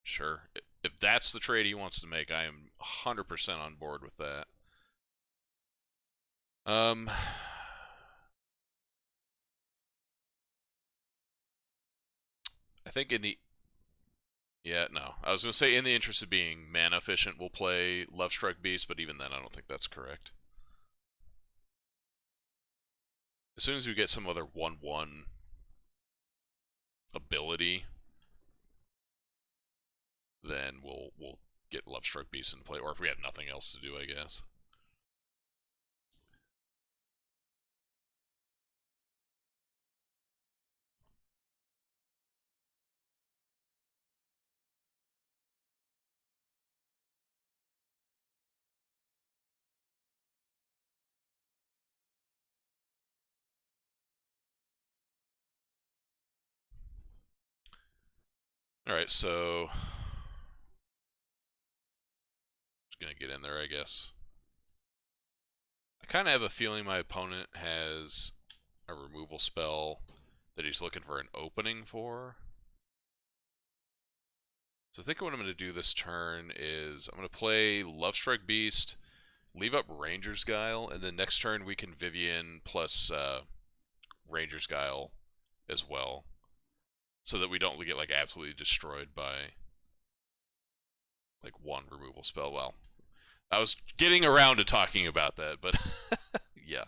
Sure. If that's the trade he wants to make, I am 100% on board with that. I think in the... Yeah, no. I was going to say in the interest of being mana efficient, we'll play Lovestruck Beast, but even then I don't think that's correct. As soon as we get some other 1/1 ability, then we'll get Lovestruck Beast into play, or if we have nothing else to do, I guess. Alright, so just gonna get in there, I guess. I kind of have a feeling my opponent has a removal spell that he's looking for an opening for. So I think what I'm going to do this turn is I'm going to play Love Strike Beast, leave up Ranger's Guile, and then next turn we can Vivian plus Ranger's Guile as well, so that we don't get like absolutely destroyed by like one removal spell. Well, I was getting around to talking about that, but yeah.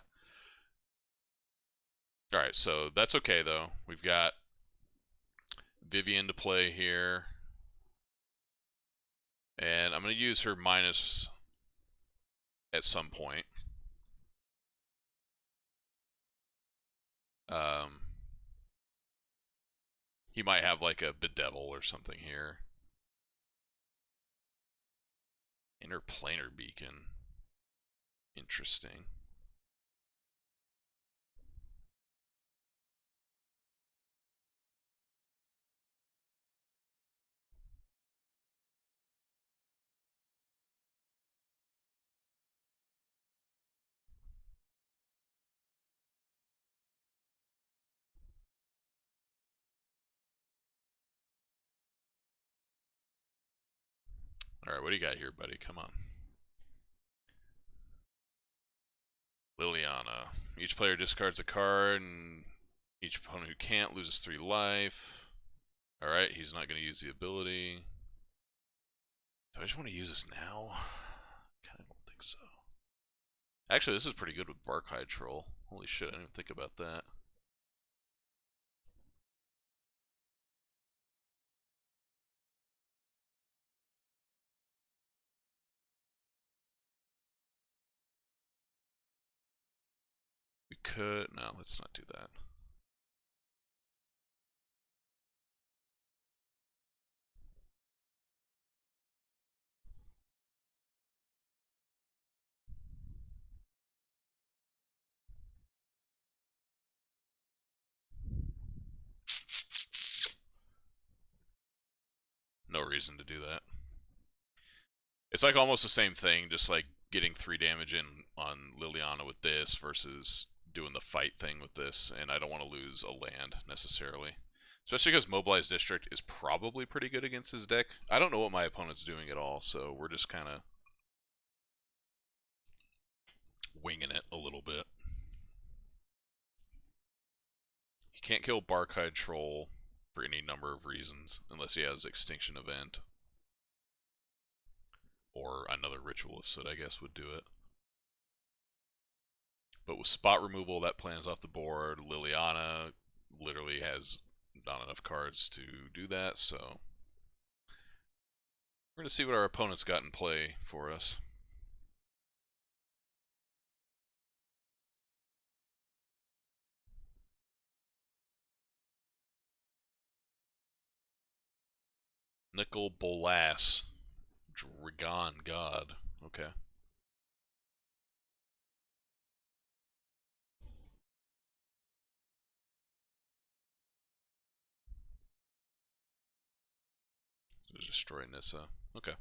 Alright, so that's okay though. We've got Vivian to play here. And I'm going to use her minus at some point. He might have like a Bedevil or something here. Interplanar Beacon. Interesting. Alright, what do you got here, buddy? Come on. Liliana. Each player discards a card, and each opponent who can't loses 3 life. Alright, he's not going to use the ability. Do I just want to use this now? Kind of don't think so. Actually, this is pretty good with Archetype Troll. Holy shit, I didn't even think about that. We could... No, let's not do that. No reason to do that. It's like almost the same thing, just like getting 3 damage in on Liliana with this versus doing the fight thing with this, and I don't want to lose a land necessarily. Especially because Mobilized District is probably pretty good against his deck. I don't know what my opponent's doing at all, so we're just kind of winging it a little bit. He can't kill Barkhide Troll for any number of reasons, unless he has Extinction Event. Or another Ritual of Soot, I guess, would do it. But with spot removal, that plans off the board. Liliana literally has not enough cards to do that, so we're going to see what our opponent's got in play for us. Nickel Bolas. Dragon God. Okay. Destroy Nissa. Okay.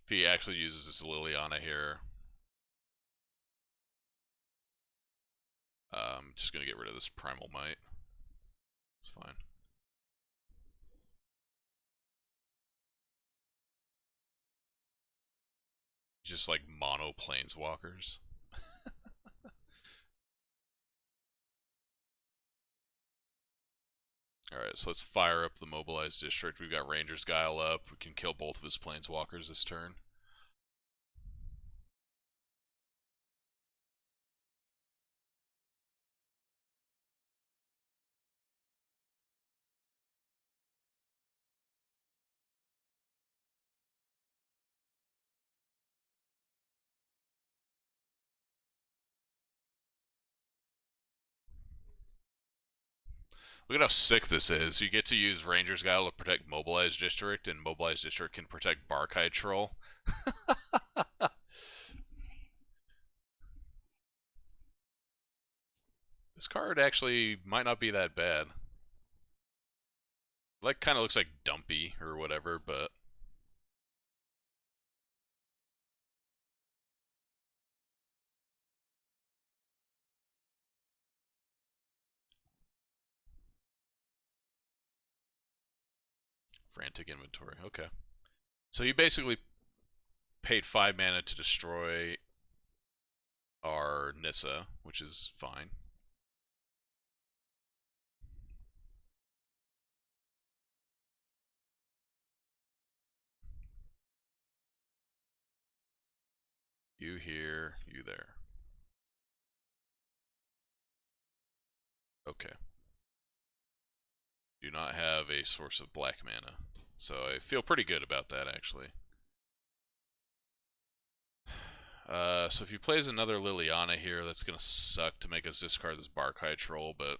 If he actually uses his Liliana here, just gonna get rid of this Primal Might. It's fine. Just like mono planeswalkers. Alright, so let's fire up the Mobilized District. We've got Ranger's Guile up. We can kill both of his planeswalkers this turn. Look at how sick this is. You get to use Ranger's Guile to protect Mobilized District, and Mobilized District can protect Barkhide Troll. This card actually might not be that bad. Like, kind of looks like dumpy or whatever, but frantic inventory. Okay. So you basically paid 5 mana to destroy our Nissa, which is fine. You here, you there. Okay. Do not have a source of black mana. So I feel pretty good about that, actually. So if he plays another Liliana here, that's going to suck to make us discard this Barkai Troll, but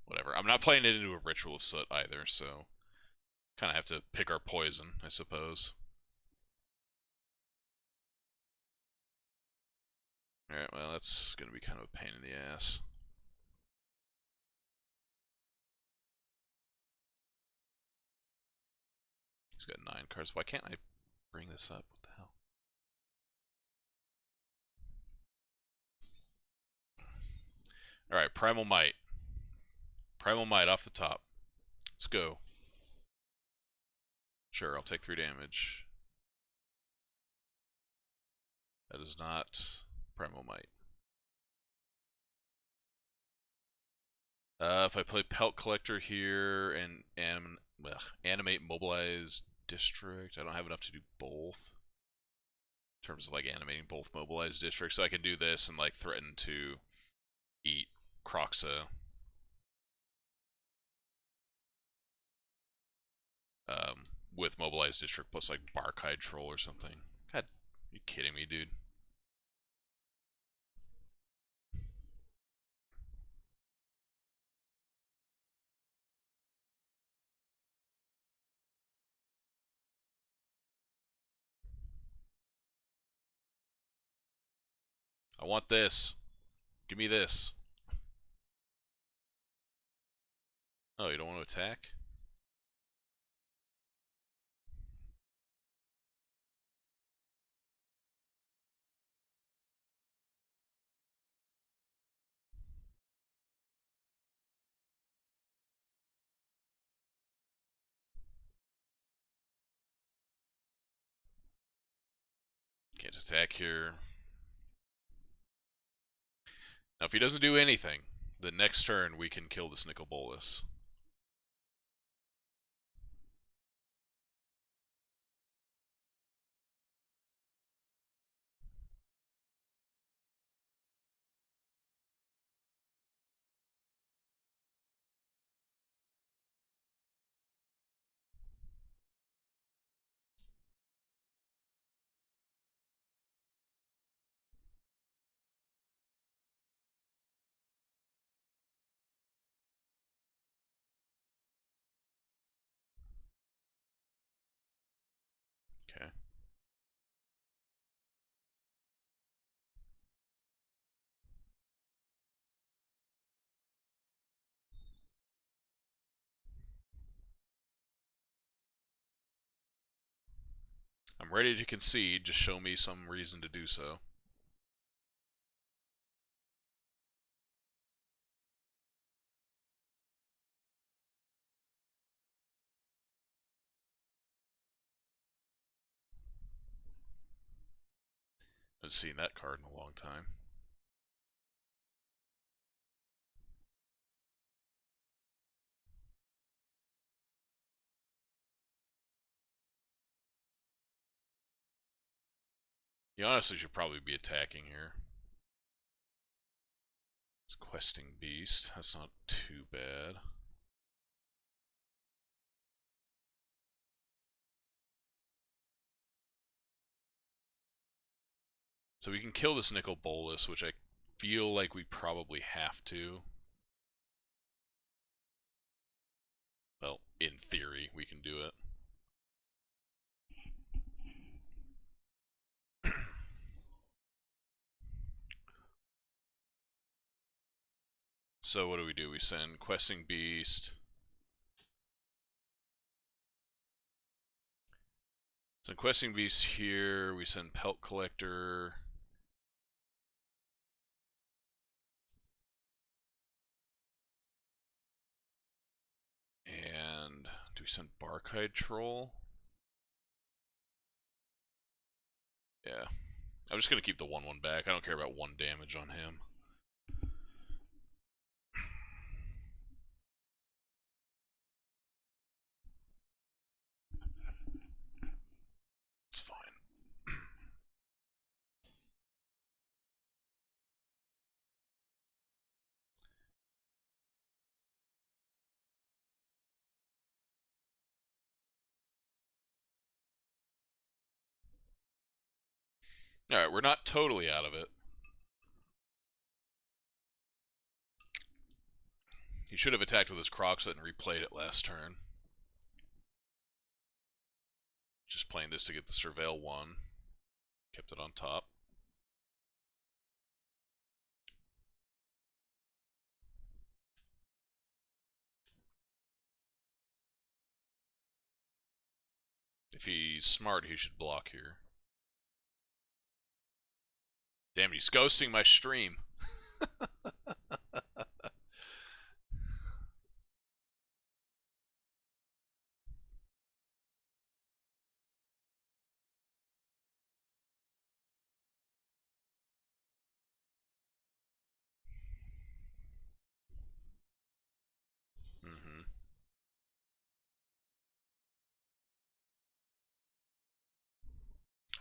whatever. I'm not playing it into a Ritual of Soot either, so kind of have to pick our poison, I suppose. Alright, well, that's going to be kind of a pain in the ass. He's got 9 cards. Why can't I bring this up? What the hell? Alright, Primal Might. Primal Might off the top. Let's go. Sure, I'll take 3 damage. That is not Primal Might. If I play Pelt Collector here and animate Mobilize District, I don't have enough to do both. In terms of like animating both Mobilize Districts, so I can do this and like threaten to eat Kroxa. With Mobilize District plus like Barkai Troll or something. God, are you kidding me, dude? I want this. Give me this. Oh, you don't want to attack? Can't attack here. Now, if he doesn't do anything, the next turn we can kill this Nicol Bolas. Okay. I'm ready to concede, just show me some reason to do so. I haven't seen that card in a long time. You honestly should probably be attacking here. It's Questing Beast. That's not too bad. So we can kill this Nicol Bolas, which I feel like we probably have to. Well, in theory, we can do it. So what do? We send Questing Beast. Send Questing Beast here. We send Pelt Collector. And do we send Barkhide Troll? Yeah. I'm just going to keep the 1/1 back. I don't care about 1 damage on him. It's fine. Alright, we're not totally out of it. He should have attacked with his Croxlet and replayed it last turn. Just playing this to get the Surveil 1. Kept it on top. If he's smart, he should block here. Damn, he's ghosting my stream.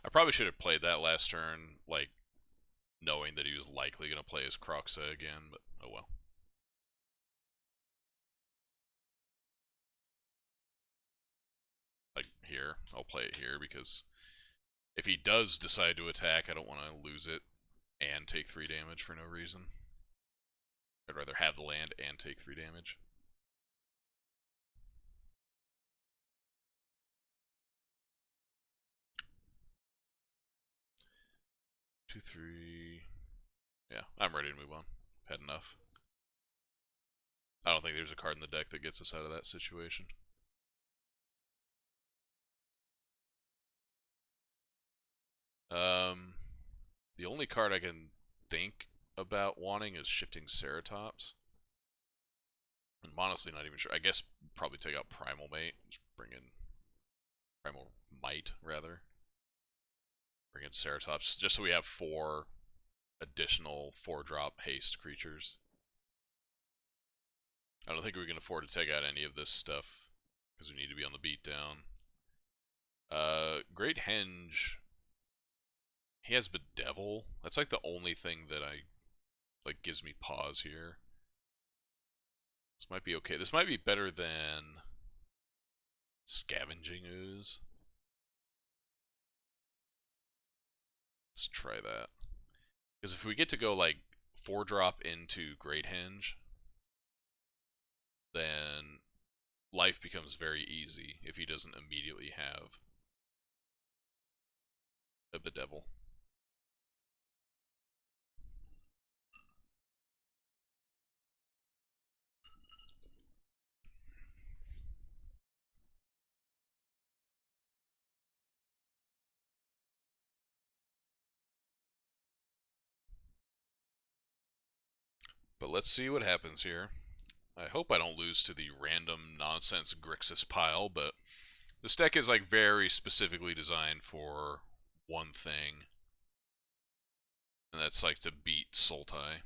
I probably should have played that last turn, like, knowing that he was likely going to play his Croxa again, but oh well. Like, here, I'll play it here, because if he does decide to attack, I don't want to lose it and take 3 damage for no reason. I'd rather have the land and take 3 damage. Two, 3... Yeah, I'm ready to move on. Had enough. I don't think there's a card in the deck that gets us out of that situation. The only card I can think about wanting is Shifting Ceratops. I'm honestly not even sure. I guess probably take out Primal Mate. Just bring in Primal Might, rather. Bring in Ceratops, just so we have 4 additional 4-drop haste creatures. I don't think we can afford to take out any of this stuff, because we need to be on the beatdown. Great Henge. He has Bedevil. That's like the only thing that gives me pause here. This might be okay. This might be better than Scavenging Ooze. Let's try that. Because if we get to go like 4-drop into Great Henge, then life becomes very easy if he doesn't immediately have a Bedevil. But let's see what happens here. I hope I don't lose to the random nonsense Grixis pile, but this deck is like very specifically designed for one thing, and that's like to beat Sultai.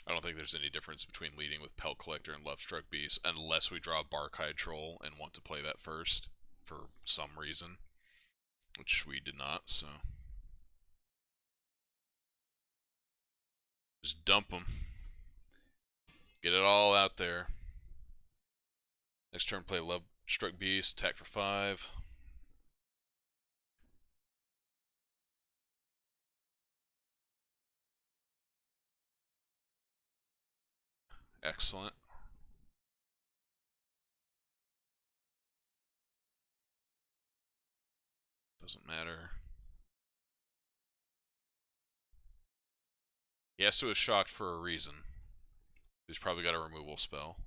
I don't think there's any difference between leading with Pelt Collector and Lovestruck Beast, unless we draw Barkhide Troll and want to play that first for some reason, which we did not, so just dump them. Get it all out there. Next turn, play Lovestruck Beast, attack for 5. Excellent. doesn't matter. He has to have shocked for a reason. He's probably got a removal spell.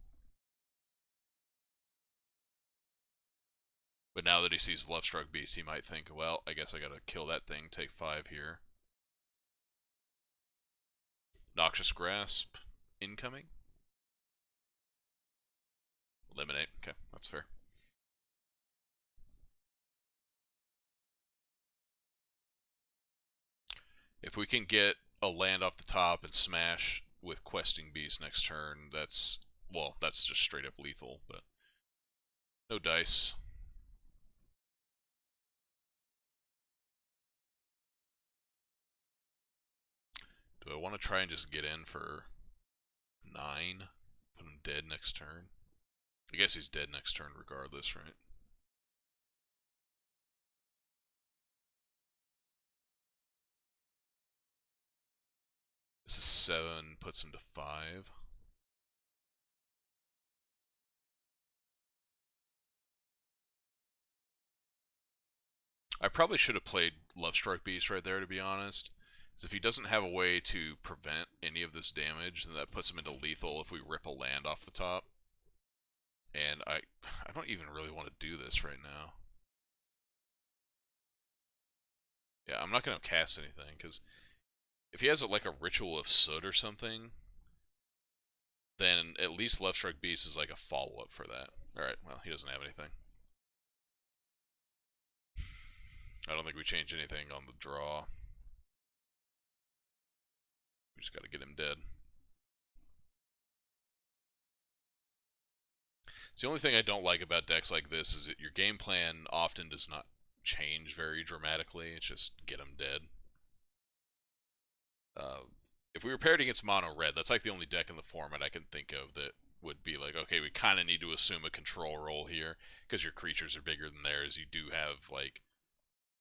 But now that he sees Love Struck Beast, he might think, well, I guess I gotta kill that thing, take 5 here. Noxious Grasp, incoming? Eliminate, okay, that's fair. If we can get a land off the top and smash with Questing Beast next turn, that's, well, that's just straight up lethal, but no dice. Do I want to try and just get in for 9? Put him dead next turn? I guess he's dead next turn regardless, right? This is 7, puts him to 5. I probably should have played Love Struck Beast right there, to be honest. Because if he doesn't have a way to prevent any of this damage, then that puts him into lethal if we rip a land off the top. And I don't even really want to do this right now. Yeah, I'm not going to cast anything, because if he has like a Ritual of Soot or something, then at least Love Struck Beast is like a follow-up for that. Alright, well, he doesn't have anything. I don't think we change anything on the draw. We just gotta get him dead. It's the only thing I don't like about decks like this is that your game plan often does not change very dramatically. It's just get him dead. If we were paired against mono red, that's like the only deck in the format I can think of that would be like, okay, we kind of need to assume a control role here because your creatures are bigger than theirs. You do have like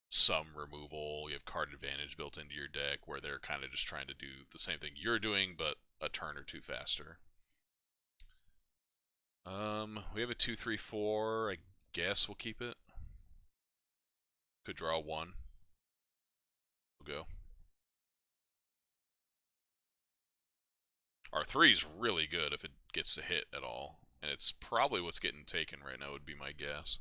some removal. You have card advantage built into your deck where they're kind of just trying to do the same thing you're doing, but a turn or two faster. We have a 2/3/4. I guess we'll keep it. Could draw 1. We'll go. Our 3 is really good if it gets to hit at all. And it's probably what's getting taken right now, would be my guess.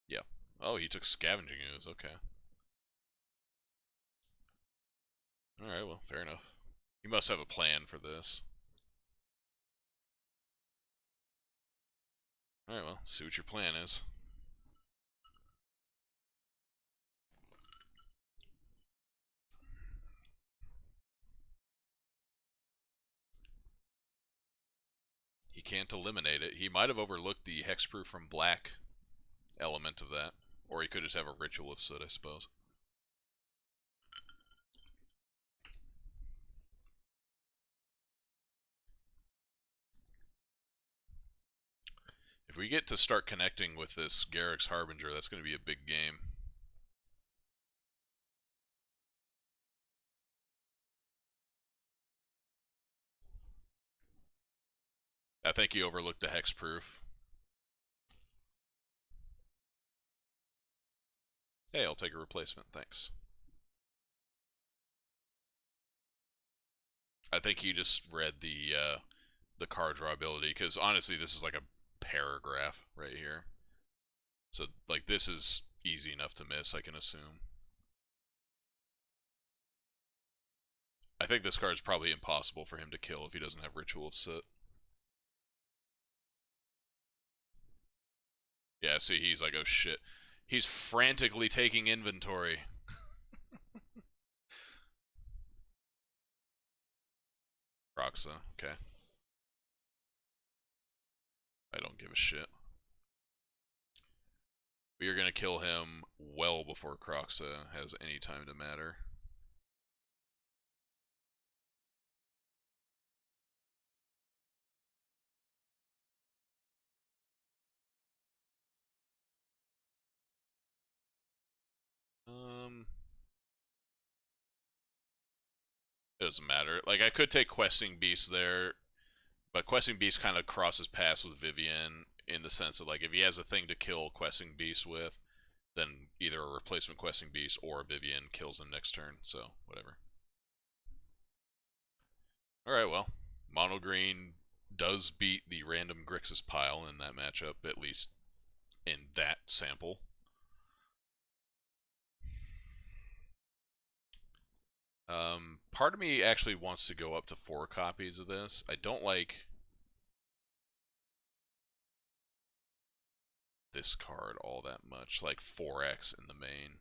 Yeah. Oh, he took Scavenging Ooze. Okay. Alright, well, fair enough. He must have a plan for this. Alright, well, see what your plan is. He can't eliminate it. He might have overlooked the hexproof from black element of that. Or he could just have a Ritual of Soot, I suppose. If we get to start connecting with this Garruk's Harbinger, that's going to be a big game. I think he overlooked the hexproof. Hey, I'll take a replacement, thanks. I think he just read the card draw ability, because honestly, this is like a paragraph right here. So, like, this is easy enough to miss, I can assume. I think this card is probably impossible for him to kill if he doesn't have Ritual of Soot. Yeah, see, he's like, oh shit. He's frantically taking inventory. Roxa, okay. I don't give a shit. We are going to kill him well before Croxa has any time to matter. It doesn't matter. Like, I could take Questing Beast there, But Questing Beast kind of crosses paths with Vivian in the sense of, like, if he has a thing to kill Questing Beast with, then either a replacement Questing Beast or Vivian kills him next turn, so whatever. Alright, well, Mono Green does beat the random Grixis pile in that matchup, at least in that sample. Part of me actually wants to go up to 4 copies of this. I don't like this card all that much, like 4x in the main.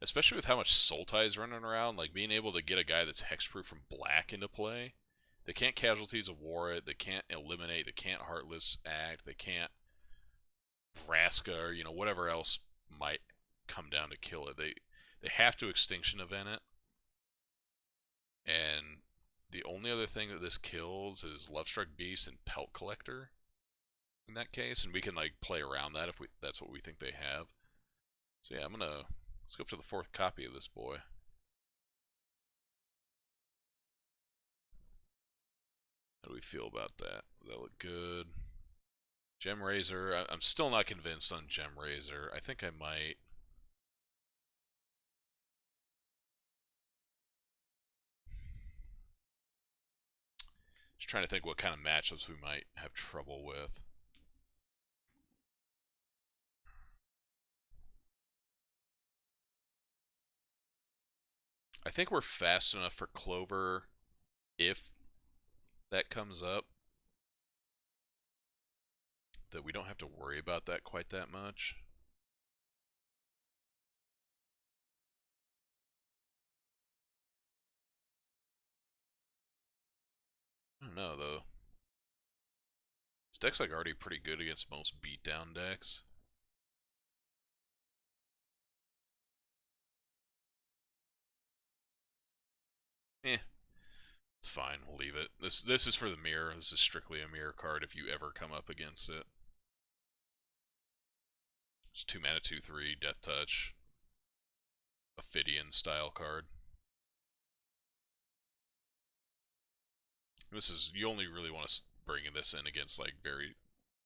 Especially with how much Sultai's running around, like being able to get a guy that's hexproof from black into play. They can't Casualties of War it, they can't Eliminate, they can't Heartless Act, they can't Vraska, or whatever else might come down to kill it. They have to Extinction Event it. And the only other thing that this kills is Lovestruck Beast and Pelt Collector in that case, and we can like play around that if that's what we think they have. So yeah, let's go up to the 4th copy of this boy. How do we feel about that? Does that look good? Gem Razor. I'm still not convinced on Gem Razor. I think I might. Just trying to think what kind of matchups we might have trouble with. I think we're fast enough for Clover if that comes up that we don't have to worry about that quite that much. I don't know though. This deck's like already pretty good against most beatdown decks. Eh, it's fine. We'll leave it. This is for the mirror. This is strictly a mirror card if you ever come up against it. It's 2 mana, 2/3, Death Touch, Ophidian style card. You only really want to bring this in against like very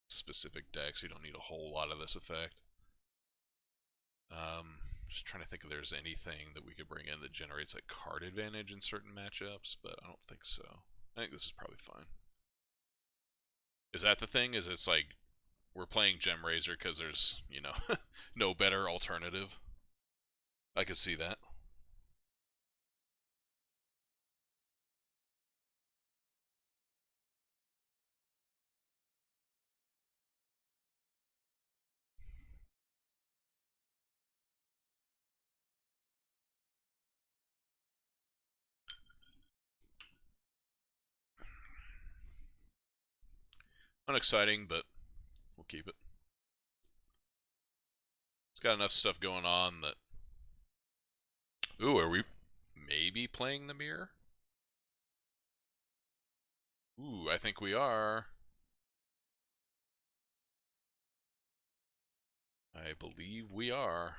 specific decks. You don't need a whole lot of this effect. Just trying to think if there's anything that we could bring in that generates like card advantage in certain matchups, but I don't think so. I think this is probably fine. Is that the thing? Is it's like we're playing Gem Razor because there's, no better alternative? I could see that. Unexciting, but we'll keep it. It's got enough stuff going on that. Ooh, are we maybe playing the mirror? Ooh, I think we are. I believe we are.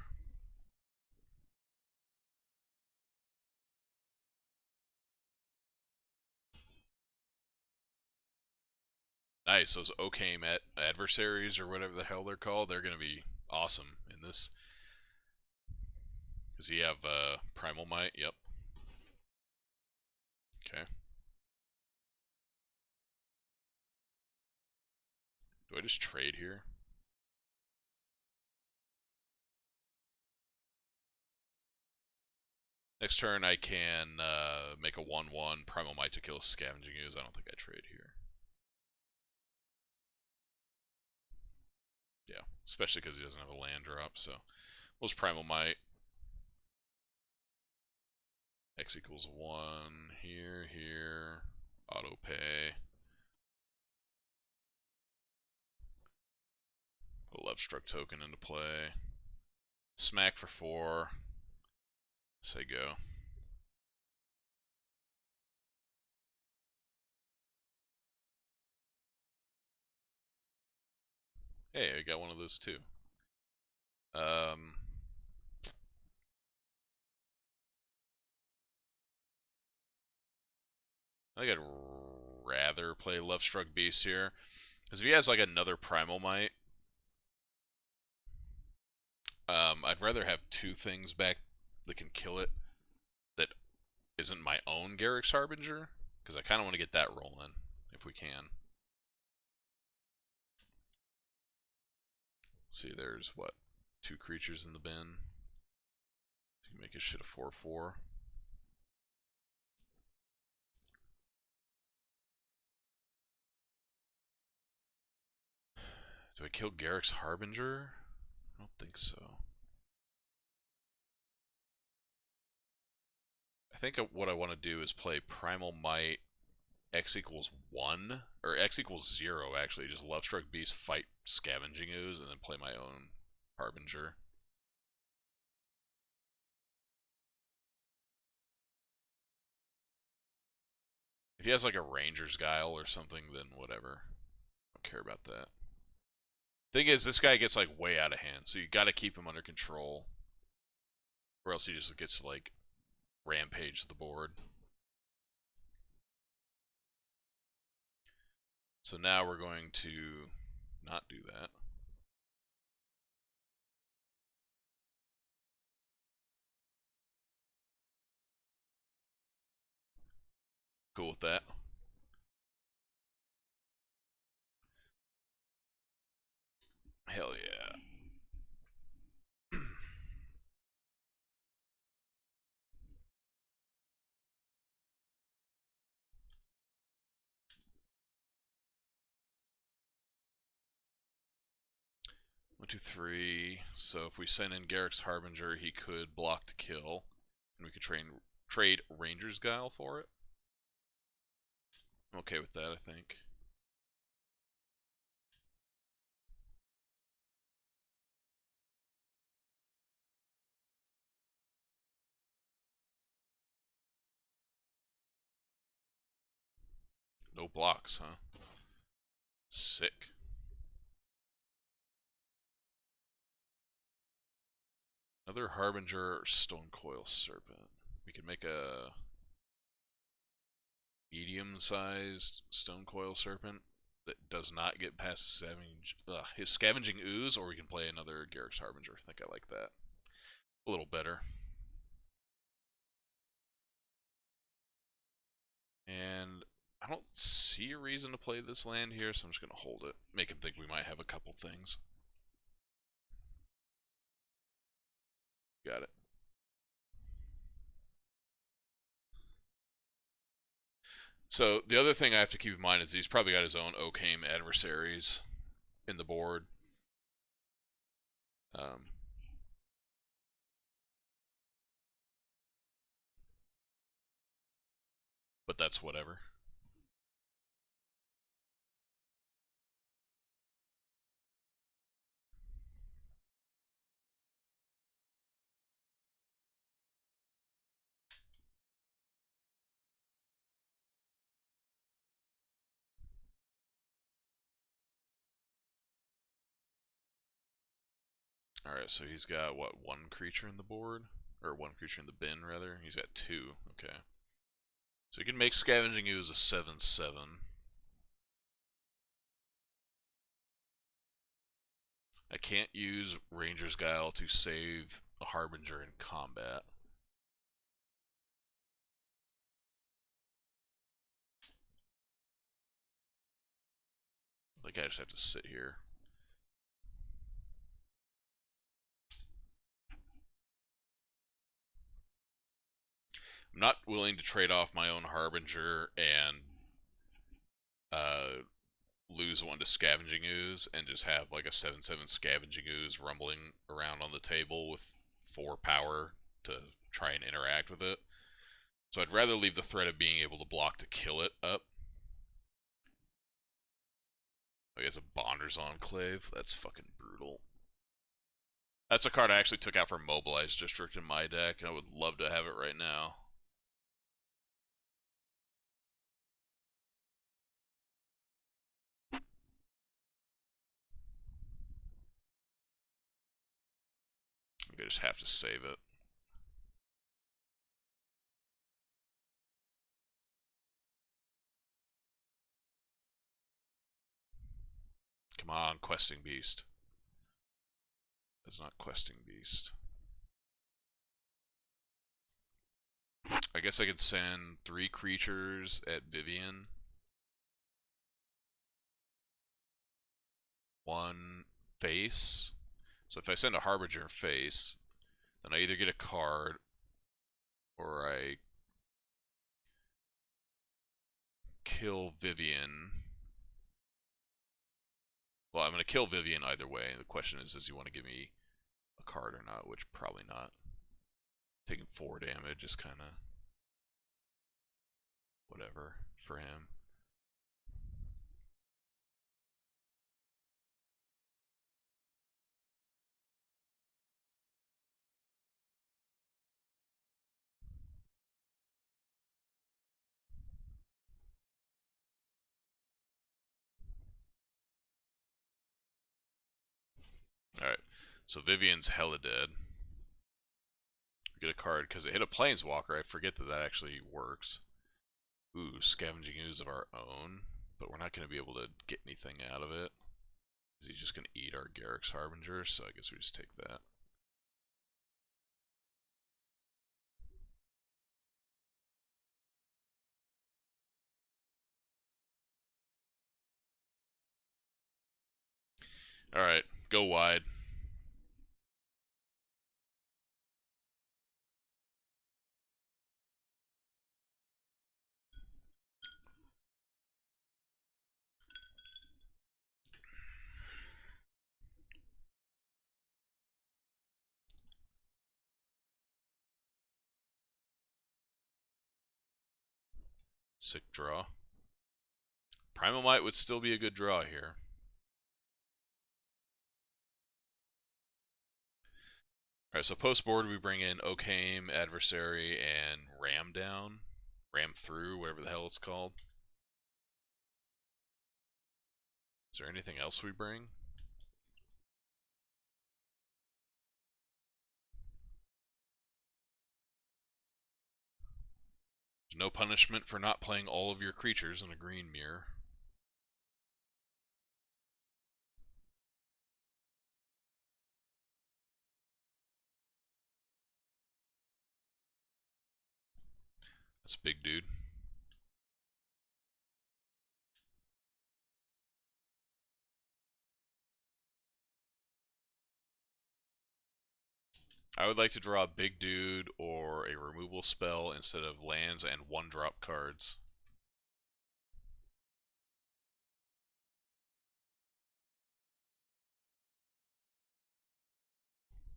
Nice, those Okame adversaries or whatever the hell they're called, they're going to be awesome in this. Does he have Primal Might? Yep. Okay. Do I just trade here? Next turn I can make a 1/1 Primal Might to kill a Scavenging Ooze. I don't think I trade here. Yeah, especially because he doesn't have a land drop, so we'll just Primal Might. X equals 1. Here. Auto pay. Put a Lovestruck token into play. Smack for 4. Say go. Hey, I got one of those too. I think I'd rather play Love Struck Beast here. Because if he has like another Primal Might, I'd rather have two things back that can kill it that isn't my own Garruk's Harbinger. Because I kind of want to get that rolling if we can. See, there's what? Two creatures in the bin. So you can make his shit a 4/4. Do I kill Garruk's Harbinger? I don't think so. I think what I want to do is play Primal Might X equals 1, or X equals 0 actually, just Love Struck Beast, fight Scavenging Ooze, and then play my own Harbinger. If he has like a Ranger's Guile or something, then whatever. I don't care about that. Thing is, this guy gets like way out of hand, so you gotta keep him under control. Or else he just gets to like rampage the board. So now we're going to not do that. Cool with that. Hell yeah. One, two, three. So if we send in Garruk's Harbinger, he could block to kill. And we could trade Ranger's Guile for it. I'm okay with that, I think. No blocks, huh? Sick. Another Harbinger or Stonecoil Serpent. We could make a medium-sized Stonecoil Serpent that does not get past his Scavenging Ooze, or we can play another Garruk's Harbinger. I think I like that a little better. And I don't see a reason to play this land here, so I'm just going to hold it. Make him think we might have a couple things. Got it. So the other thing I have to keep in mind is he's probably got his own Occam adversaries in the board. Um, but that's whatever. Alright, so he's got, what, one creature in the board? Or one creature in the bin, rather? He's got two. Okay. So he can make Scavenging Ooze a 7/7. I can't use Ranger's Guile to save a Harbinger in combat. Like, I just have to sit here. I'm not willing to trade off my own Harbinger and uh, lose one to Scavenging Ooze and just have like a 7/7 Scavenging Ooze rumbling around on the table with 4 power to try and interact with it. So I'd rather leave the threat of being able to block to kill it up. I guess a Bonder's Enclave. That's fucking brutal. That's a card I actually took out for Mobilized District in my deck, and I would love to have it right now. I just have to save it. Come on, questing beast. It's not questing beast. I guess I could send 3 creatures at Vivian. 1 face. So if I send a Harbinger face, then I either get a card or I kill Vivian. Well, I'm going to kill Vivian either way. The question is, does he want to give me a card or not? Which probably not. Taking 4 damage is kind of whatever for him. Alright, so Vivian's hella dead. We get a card because it hit a Planeswalker. I forget that that actually works. Ooh, Scavenging Ooze of our own. But we're not going to be able to get anything out of it. Is he just going to eat our Garruk's Harbinger? So I guess we just take that. Alright, go wide. Sick draw. Primal Might would still be a good draw here. Alright, so post board we bring in Occam, Adversary, and Ram down. Ram through, whatever the hell it's called. Is there anything else we bring? There's no punishment for not playing all of your creatures in a green mirror. That's a big dude. I would like to draw a big dude or a removal spell instead of lands and 1-drop cards.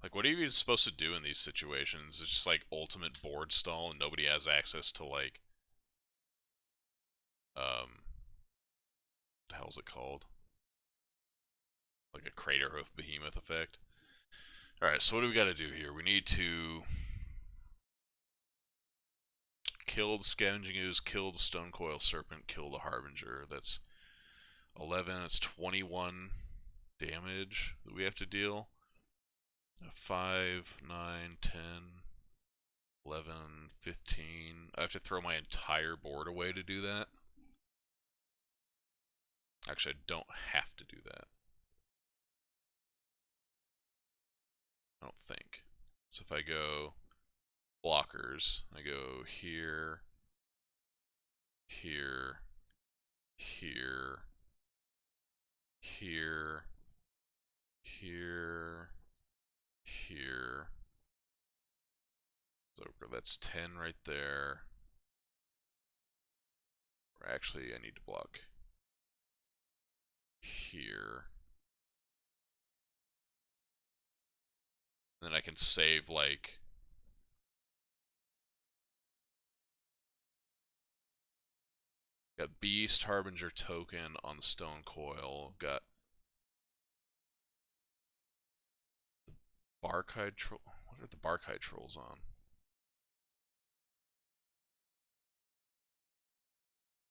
Like, what are you even supposed to do in these situations? It's just like ultimate board stall and nobody has access to, like, what the hell's it called? Like a Craterhoof Behemoth effect. Alright, so what do we gotta do here? We need to kill the Scavenging Ooze, kill the Stonecoil Serpent, kill the Harbinger. That's 11, that's 21 damage that we have to deal. 5, 9, 10, 11, 15. I have to throw my entire board away to do that. Actually, I don't have to do that. I don't think. So if I go blockers, I go here, here, here, here, here, here. So that's 10 right there. Or actually, I need to block here. And then I can save, like, got Beast, Harbinger token on the Stone Coil. Got Barkhide Troll. What are the Barkhide Trolls on?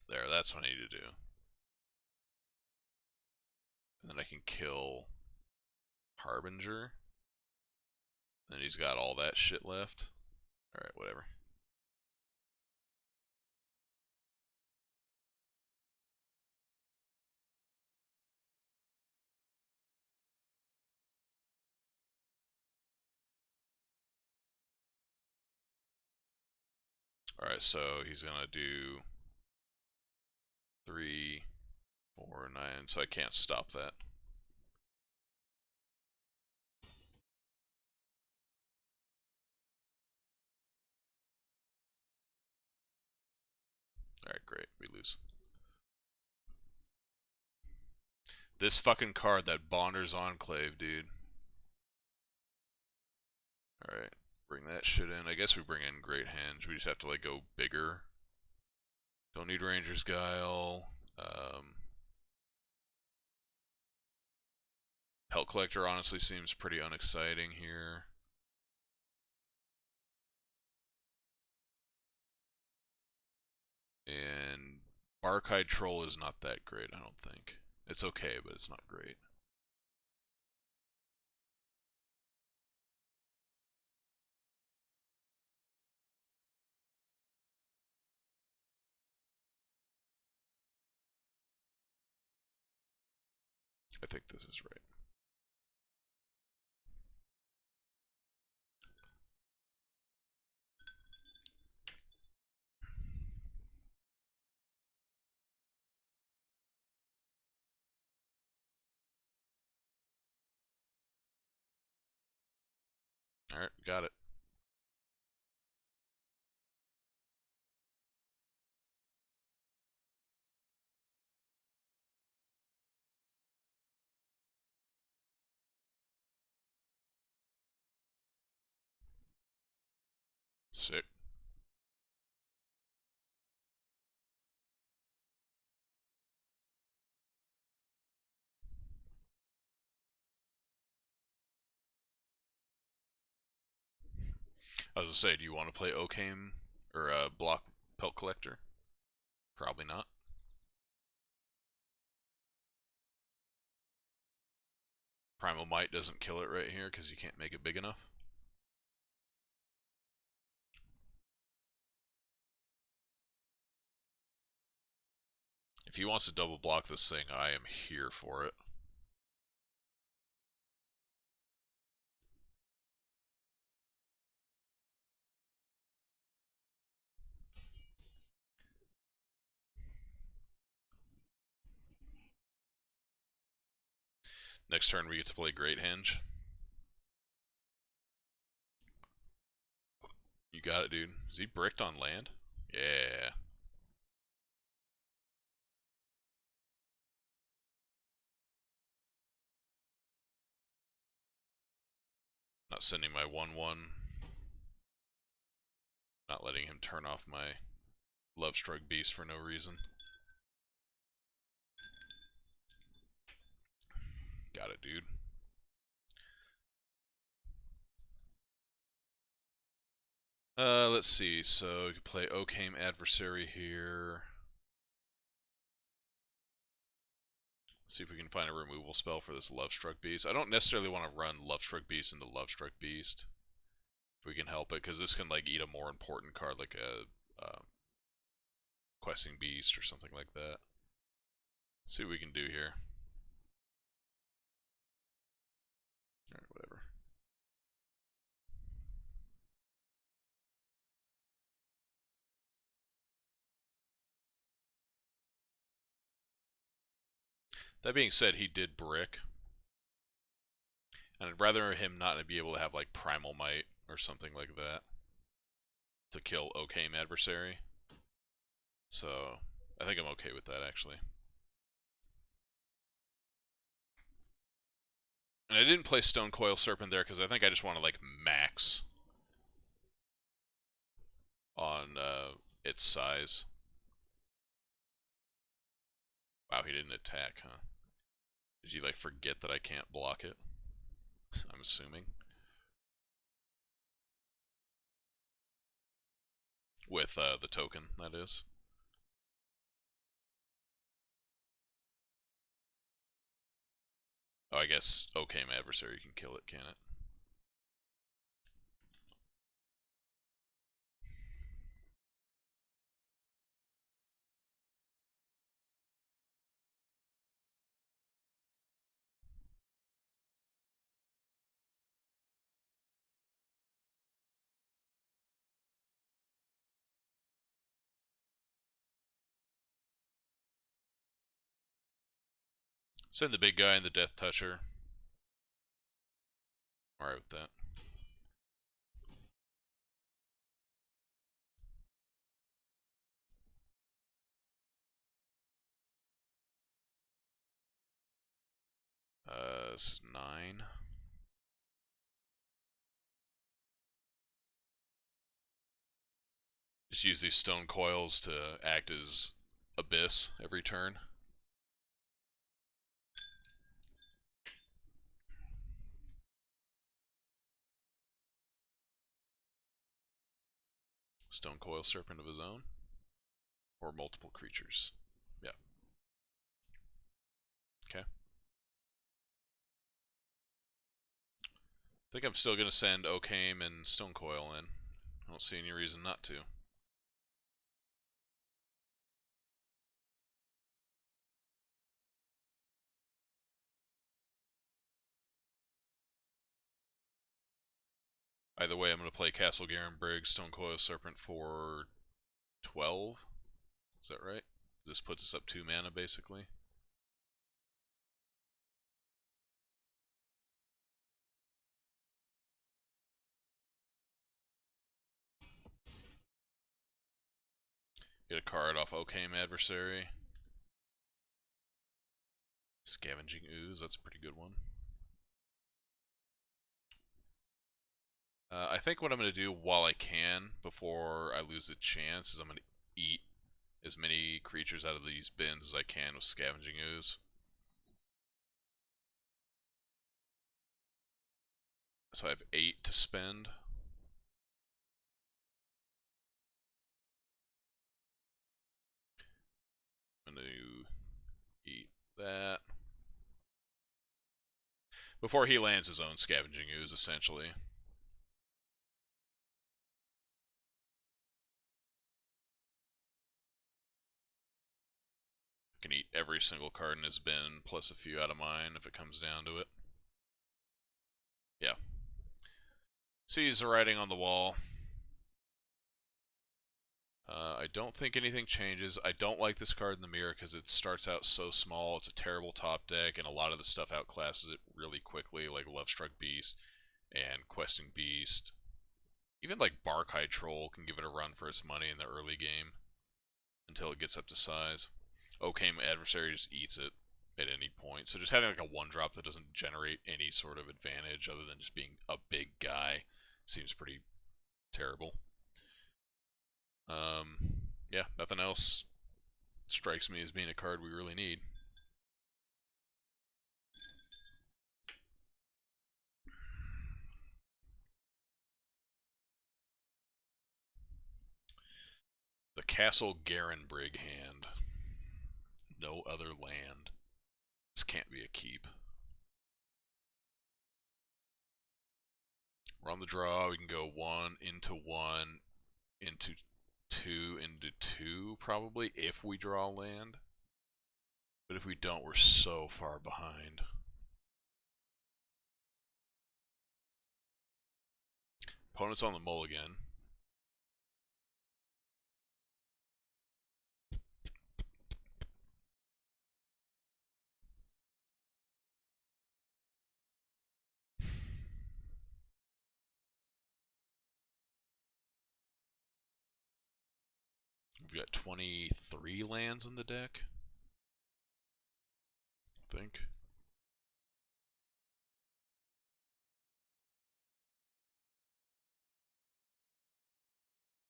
There, that's what I need to do. And then I can kill Harbinger. And then he's got all that shit left. Alright, whatever. Alright, so he's gonna do 3, 4, 9, so I can't stop that. Alright, great. We lose. This fucking card, that Bonder's Enclave, dude. Alright, bring that shit in. I guess we bring in Great Henge. We just have to, like, go bigger. Don't need Ranger's Guile. Pelt Collector honestly seems pretty unexciting here. And Archetype Troll is not that great, I don't think. It's okay, but it's not great. I think this is right. Alright, got it. Sick. I was gonna say, do you want to play Occam or block Pelt Collector? Probably not. Primal Might doesn't kill it right here because you can't make it big enough. If he wants to double block this thing, I am here for it. Next turn we get to play Great Henge. You got it, dude. Is he bricked on land? Yeah. Not sending my 1/1. Not letting him turn off my Lovestruck Beast for no reason. Got it, dude. Let's see. So we could play Occam Adversary here. See if we can find a removal spell for this Lovestruck Beast. I don't necessarily want to run Lovestruck Beast into Lovestruck Beast. If we can help it, because this can like eat a more important card like a Questing Beast or something like that. Let's see what we can do here. Alright, whatever. That being said, he did brick. And I'd rather him not be able to have like Primal Might or something like that to kill Occam Adversary. So I think I'm okay with that actually. And I didn't play Stone Coil Serpent there because I think I just want to like max on its size. Wow, he didn't attack, huh? Did you like forget that I can't block it? I'm assuming. With the token, that is. Oh, I guess Occam Adversary can kill it, can it? Send the big guy and the Death Toucher. Alright with that. This is 9. Just use these stone coils to act as abyss every turn. Stone coil serpent of his own. Or multiple creatures. Yeah. Okay. I think I'm still going to send Okame and Stone Coil in. I don't see any reason not to. Either way, I'm going to play Castle Garen Briggs, Stone Coil Serpent for 12. Is that right? This puts us up 2 mana, basically. Get a card off Okame Adversary. Scavenging Ooze, that's a pretty good one. I think what I'm going to do while I can, before I lose a chance, is I'm going to eat as many creatures out of these bins as I can with Scavenging Ooze. So I have 8 to spend. I'm going to eat that. Before he lands his own Scavenging Ooze, essentially. Can eat every single card in his bin, plus a few out of mine if it comes down to it. Yeah. Sees the writing on the wall. I don't think anything changes. I don't like this card in the mirror because it starts out so small. It's a terrible top deck, and a lot of the stuff outclasses it really quickly, like Lovestruck Beast and Questing Beast. Even like Barkhide Troll can give it a run for its money in the early game until it gets up to size. Okame Adversary just eats it at any point. So just having like a 1-drop that doesn't generate any sort of advantage other than just being a big guy seems pretty terrible. Yeah, nothing else strikes me as being a card we really need. The Castle Garen Brig hand. No other land. This can't be a keep. We're on the draw. We can go 1 into 1 into 2 into 2 probably if we draw land. But if we don't, we're so far behind. Opponent's on the mulligan. We've got 23 lands in the deck, I think.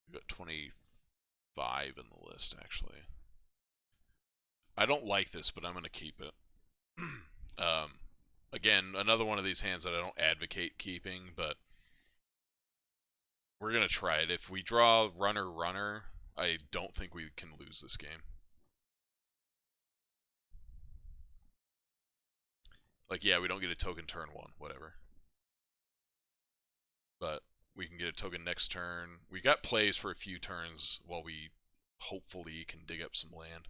We've got 25 in the list, actually. I don't like this, but I'm going to keep it. Again, another one of these hands that I don't advocate keeping, but we're going to try it. If we draw runner, I don't think we can lose this game. Like, yeah, we don't get a token turn 1, whatever. But we can get a token next turn. We got plays for a few turns while we hopefully can dig up some land.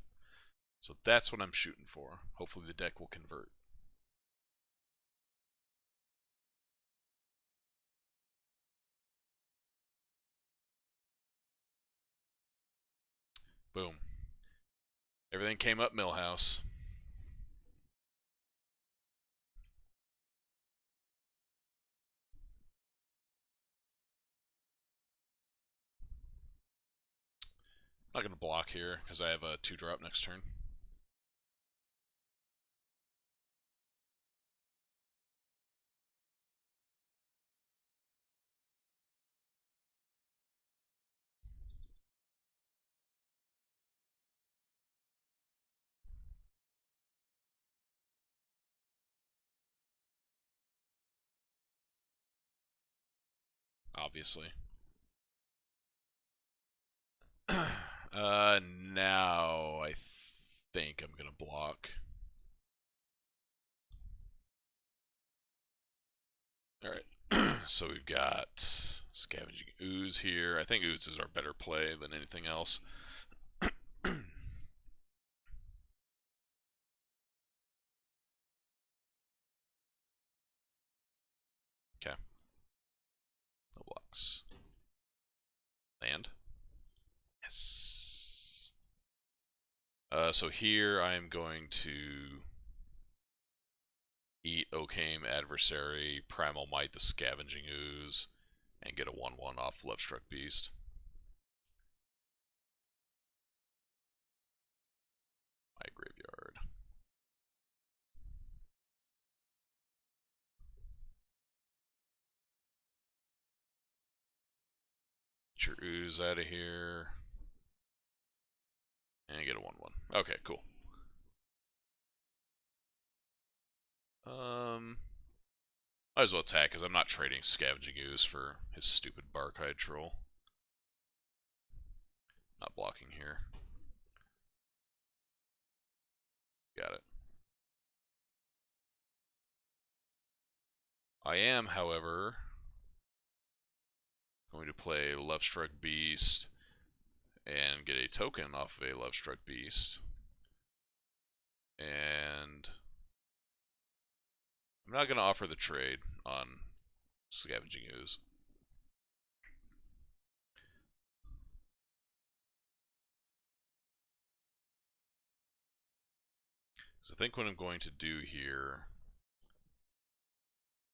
So that's what I'm shooting for. Hopefully the deck will convert. Boom. Everything came up Millhouse. Not going to block here because I have a 2-drop next turn. Obviously. Now I think I'm gonna block. Alright, so we've got Scavenging Ooze here. I think Ooze is our better play than anything else. Okay. No blocks. Land. Yes. So here I am going to eat Okame Adversary, Primal Might the Scavenging Ooze, and get a 1/1 off Love Struck Beast. My graveyard. Get your Ooze out of here. And get a 1/1. Okay, cool. Might as well attack because I'm not trading Scavenging Ooze for his stupid Barkhide Troll. Not blocking here. Got it. I am, however, going to play Love Struck Beast and get a token off of a Love Struck Beast. And I'm not going to offer the trade on Scavenging Ooze. So I think what I'm going to do here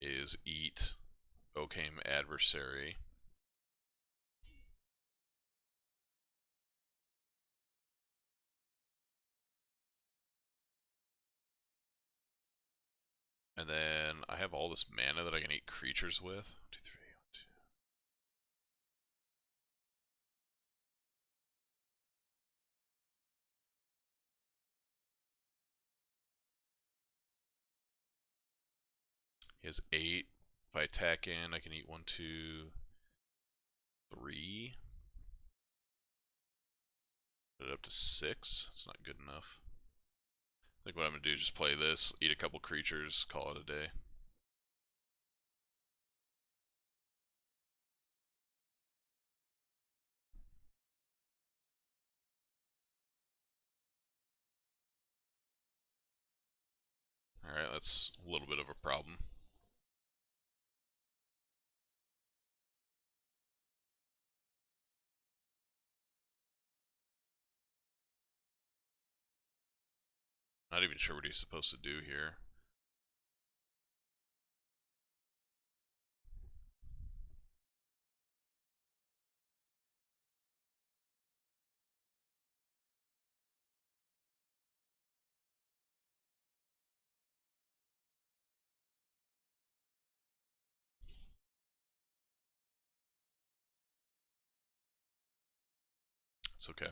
is eat Okame Adversary. And then I have all this mana that I can eat creatures with. 1, 2, 3, 1, 2. He has 8. If I attack in, I can eat 1, 2, 3. Put it up to 6. That's not good enough. I think what I'm going to do is just play this, eat a couple creatures, call it a day. Alright, that's a little bit of a problem. Not even sure what he's supposed to do here. It's okay.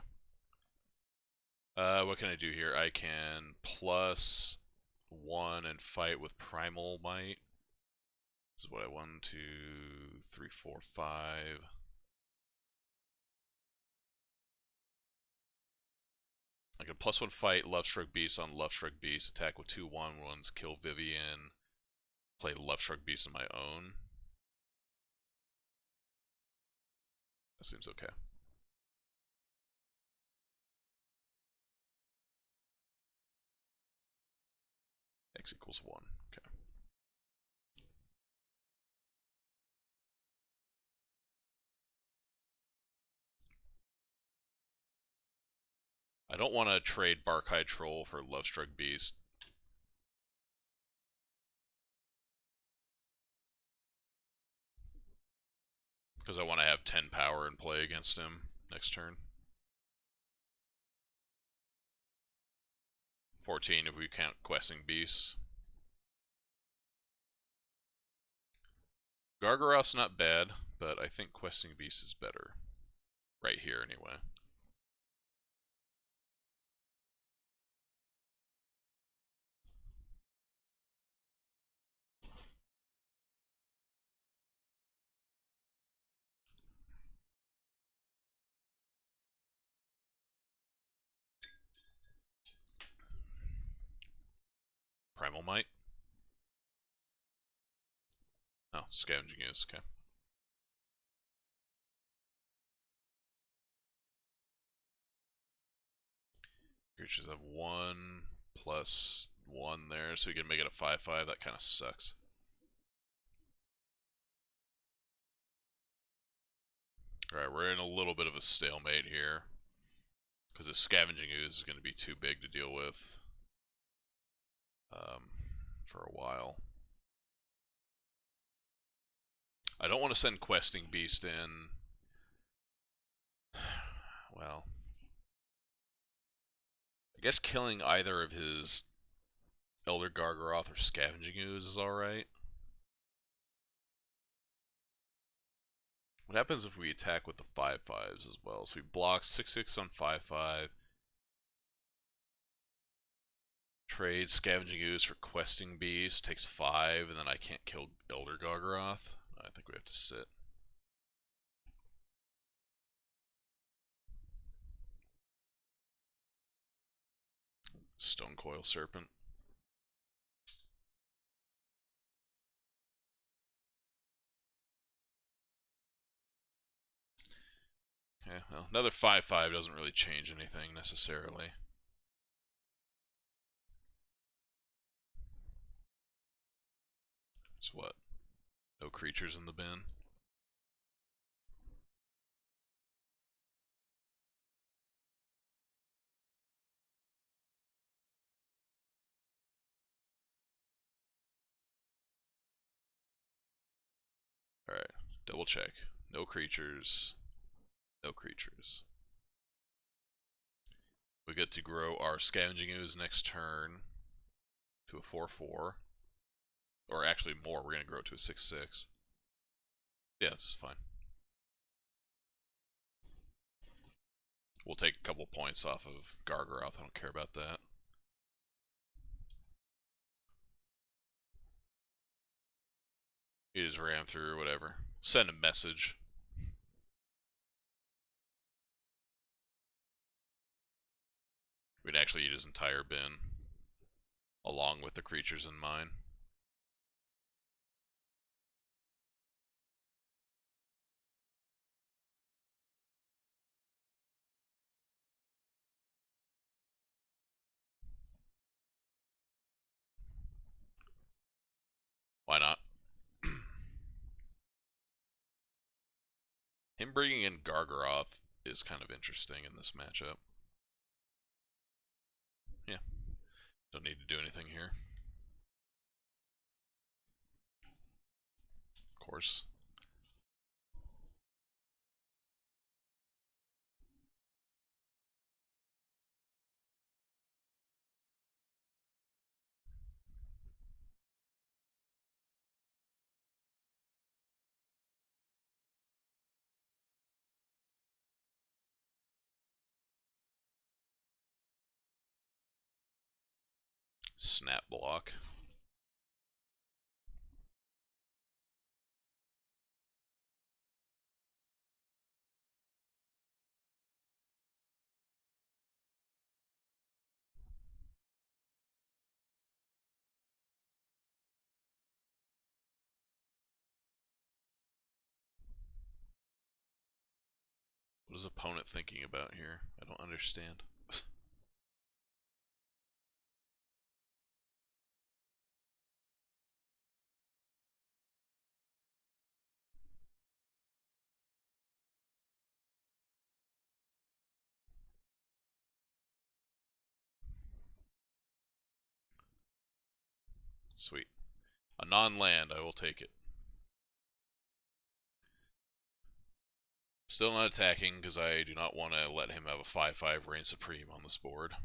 What can I do here? I can +1 and fight with Primal Might. This is what I 1, 2, 3, 4, 5. I can +1 fight Love Struck Beast on Love Struck Beast, attack with 2 1/1s, kill Vivian, play Love Struck Beast on my own. That seems okay. X equals 1. Okay. I don't want to trade Barkhide Troll for Love Struck Beast. Because I want to have 10 power in play against him next turn. 14 if we count questing beasts. Gargaroth's not bad, but I think questing beast is better. Right here, anyway. Primal Might. Oh, Scavenging is, okay. Creatures have 1+1 there, so we can make it a 5/5. That kind of sucks. Alright, we're in a little bit of a stalemate here. Because this Scavenging Ooze is going to be too big to deal with for a while. I don't want to send Questing Beast in. Well, I guess killing either of his Elder Gargaroth or Scavenging Ooze is alright. What happens if we attack with the 5/5s as well? So we block 6/6 on 5/5. Trade Scavenging Ooze for Questing Beast. Takes 5, and then I can't kill Elder Gargaroth. I think we have to sit. Stonecoil Serpent. Okay, well, another 5/5 doesn't really change anything necessarily. It's what? No creatures in the bin. Alright, double check. No creatures. No creatures. We get to grow our Scavenging Ooze next turn to a 4/4. Or actually more, we're going to grow it to a 6/6. Yeah, this is fine. We'll take a couple points off of Gargaroth, I don't care about that. He just ran through or whatever. Send a message. We'd actually eat his entire bin, along with the creatures in mine. Why not? Him bringing in Gargaroth is kind of interesting in this matchup. Yeah. Don't need to do anything here. Of course. Snap block. What is opponent thinking about here? I don't understand. Sweet. A non-land, I will take it. Still not attacking, because I do not want to let him have a 5/5 reign supreme on this board.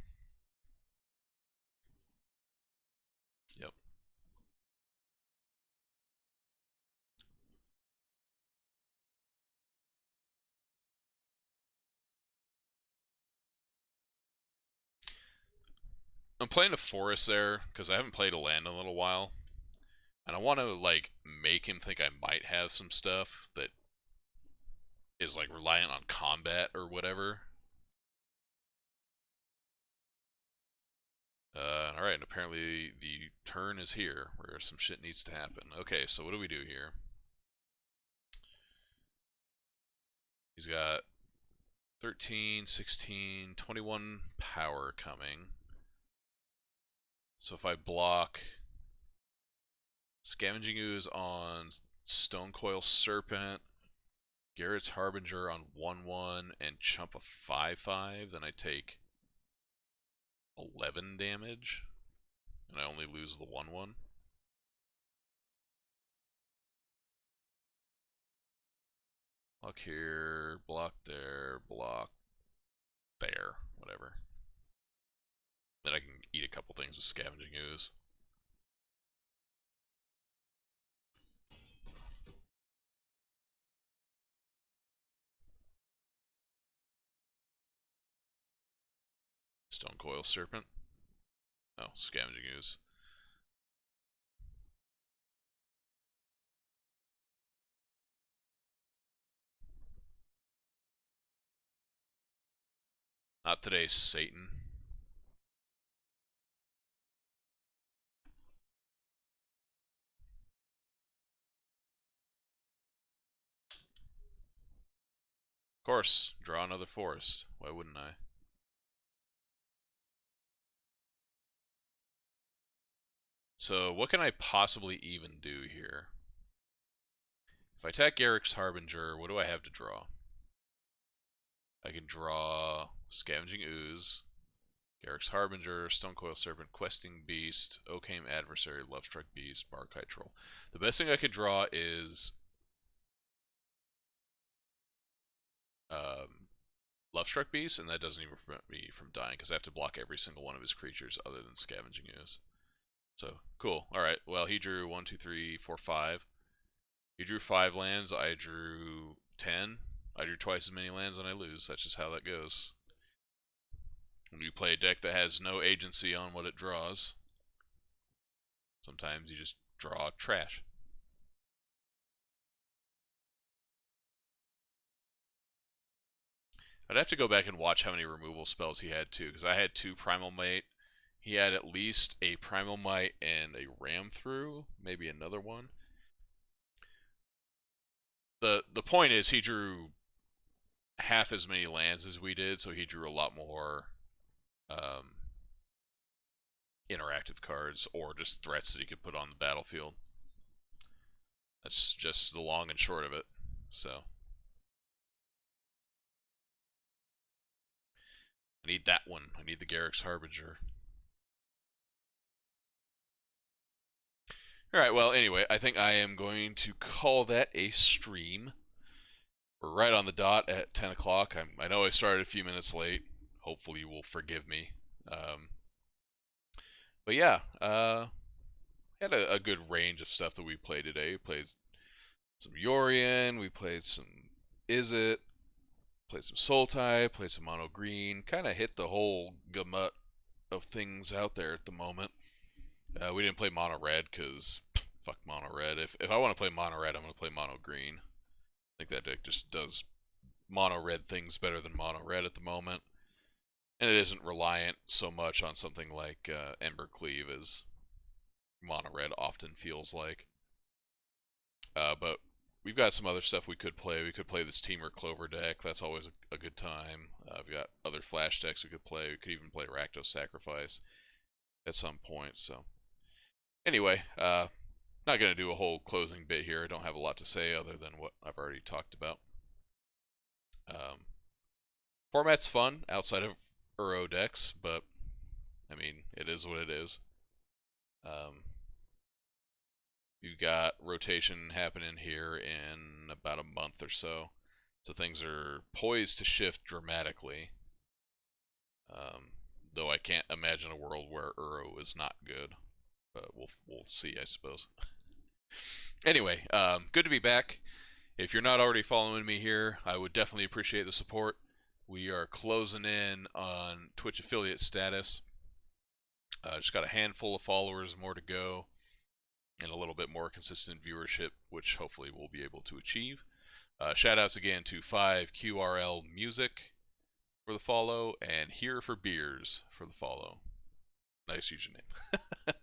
I'm playing a forest there because I haven't played a land in a little while, and I want to like make him think I might have some stuff that is like reliant on combat or whatever. Alright, and apparently the turn is here where some shit needs to happen. Okay, so what do we do here? He's got 13, 16, 21 power coming. So if I block Scavenging Ooze on Stonecoil Serpent, Garrett's Harbinger on 1/1, and chump a 5/5, then I take 11 damage, and I only lose the 1/1. Block here, block there, block there, whatever. Then I can eat a couple things with Scavenging Ooze. Stonecoil Serpent. Oh, Scavenging Ooze. Not today, Satan. Of course, draw another forest. Why wouldn't I? So, what can I possibly even do here? If I attack Garrick's Harbinger, what do I have to draw? I can draw Scavenging Ooze, Garrick's Harbinger, Stonecoil Serpent, Questing Beast, Oakham Adversary, Lovestruck Beast, archetype Troll. The best thing I could draw is Lovestruck Beast, and that doesn't even prevent me from dying because I have to block every single one of his creatures other than Scavenging Ooze. So, cool. Alright, well, he drew 1, 2, 3, 4, 5. He drew 5 lands, I drew 10. I drew twice as many lands and I lose. That's just how that goes. When you play a deck that has no agency on what it draws, sometimes you just draw trash. I'd have to go back and watch how many removal spells he had too, because I had 2 Primal Might. He had at least a Primal Might and a Ram Through, maybe another one. The point is he drew half as many lands as we did, so he drew a lot more interactive cards or just threats that he could put on the battlefield. That's just the long and short of it. So I need that one. I need the Garrick's Harbinger. Alright, well, anyway, I think I am going to call that a stream. We're right on the dot at 10 o'clock. I know I started a few minutes late. Hopefully you will forgive me. But yeah, had a good range of stuff that we played today. We played some Yorion, we played some Izzet, played some Sultai, played some Mono Green. Kind of hit the whole gamut of things out there at the moment. We didn't play Mono Red because fuck Mono Red. If I want to play Mono Red, I'm going to play Mono Green. I think that deck just does Mono Red things better than Mono Red at the moment. And it isn't reliant so much on something like Ember Cleave as Mono Red often feels like. But we've got some other stuff we could play. We could play this Teamer Clover deck. That's always a good time. We've got other Flash decks we could play. We could even play Rakdos Sacrifice at some point. So anyway, not going to do a whole closing bit here. I don't have a lot to say other than what I've already talked about. Format's fun outside of Uro decks, but I mean, it is what it is. You got rotation happening here in about a month or so, so things are poised to shift dramatically. Though I can't imagine a world where Uro is not good, but we'll see, I suppose. Anyway, good to be back. If you're not already following me here, I would definitely appreciate the support. We are closing in on Twitch affiliate status. Just got a handful of followers more to go, and a little bit more consistent viewership, which hopefully we'll be able to achieve. Shout outs again to 5QRL Music for the follow, and Here for Beers for the follow. Nice username.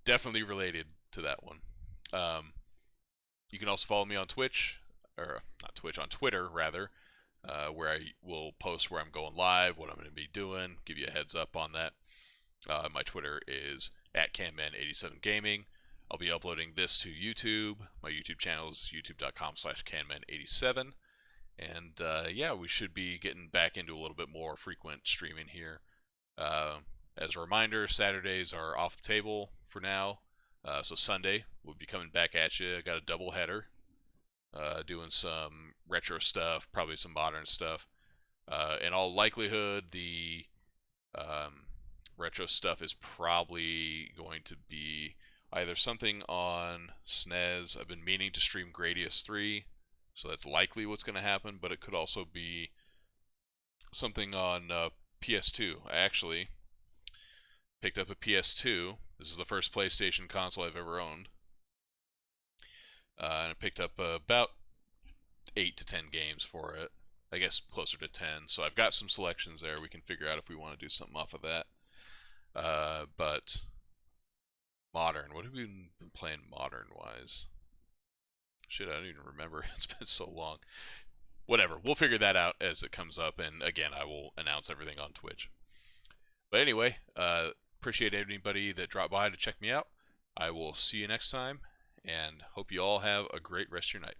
Definitely related to that one. You can also follow me on Twitch, or not Twitch, on Twitter rather, where I will post where I'm going live, what I'm going to be doing, give you a heads up on that. My Twitter is @canman87gaming. I'll be uploading this to YouTube. My YouTube channel is youtube.com/canman87. And yeah, we should be getting back into a little bit more frequent streaming here. As a reminder, Saturdays are off the table for now. So Sunday, we'll be coming back at you. I got a double header. Doing some retro stuff, probably some modern stuff. In all likelihood, the retro stuff is probably going to be either something on SNES. I've been meaning to stream Gradius 3, so that's likely what's going to happen, but it could also be something on PS2. I actually picked up a PS2. This is the first PlayStation console I've ever owned. And I picked up about 8 to 10 games for it. I guess closer to 10. So I've got some selections there. We can figure out if we want to do something off of that. But modern. What have we been playing modern-wise? Shit, I don't even remember. It's been so long. Whatever. We'll figure that out as it comes up. And again, I will announce everything on Twitch. But anyway, appreciate anybody that dropped by to check me out. I will see you next time, and hope you all have a great rest of your night.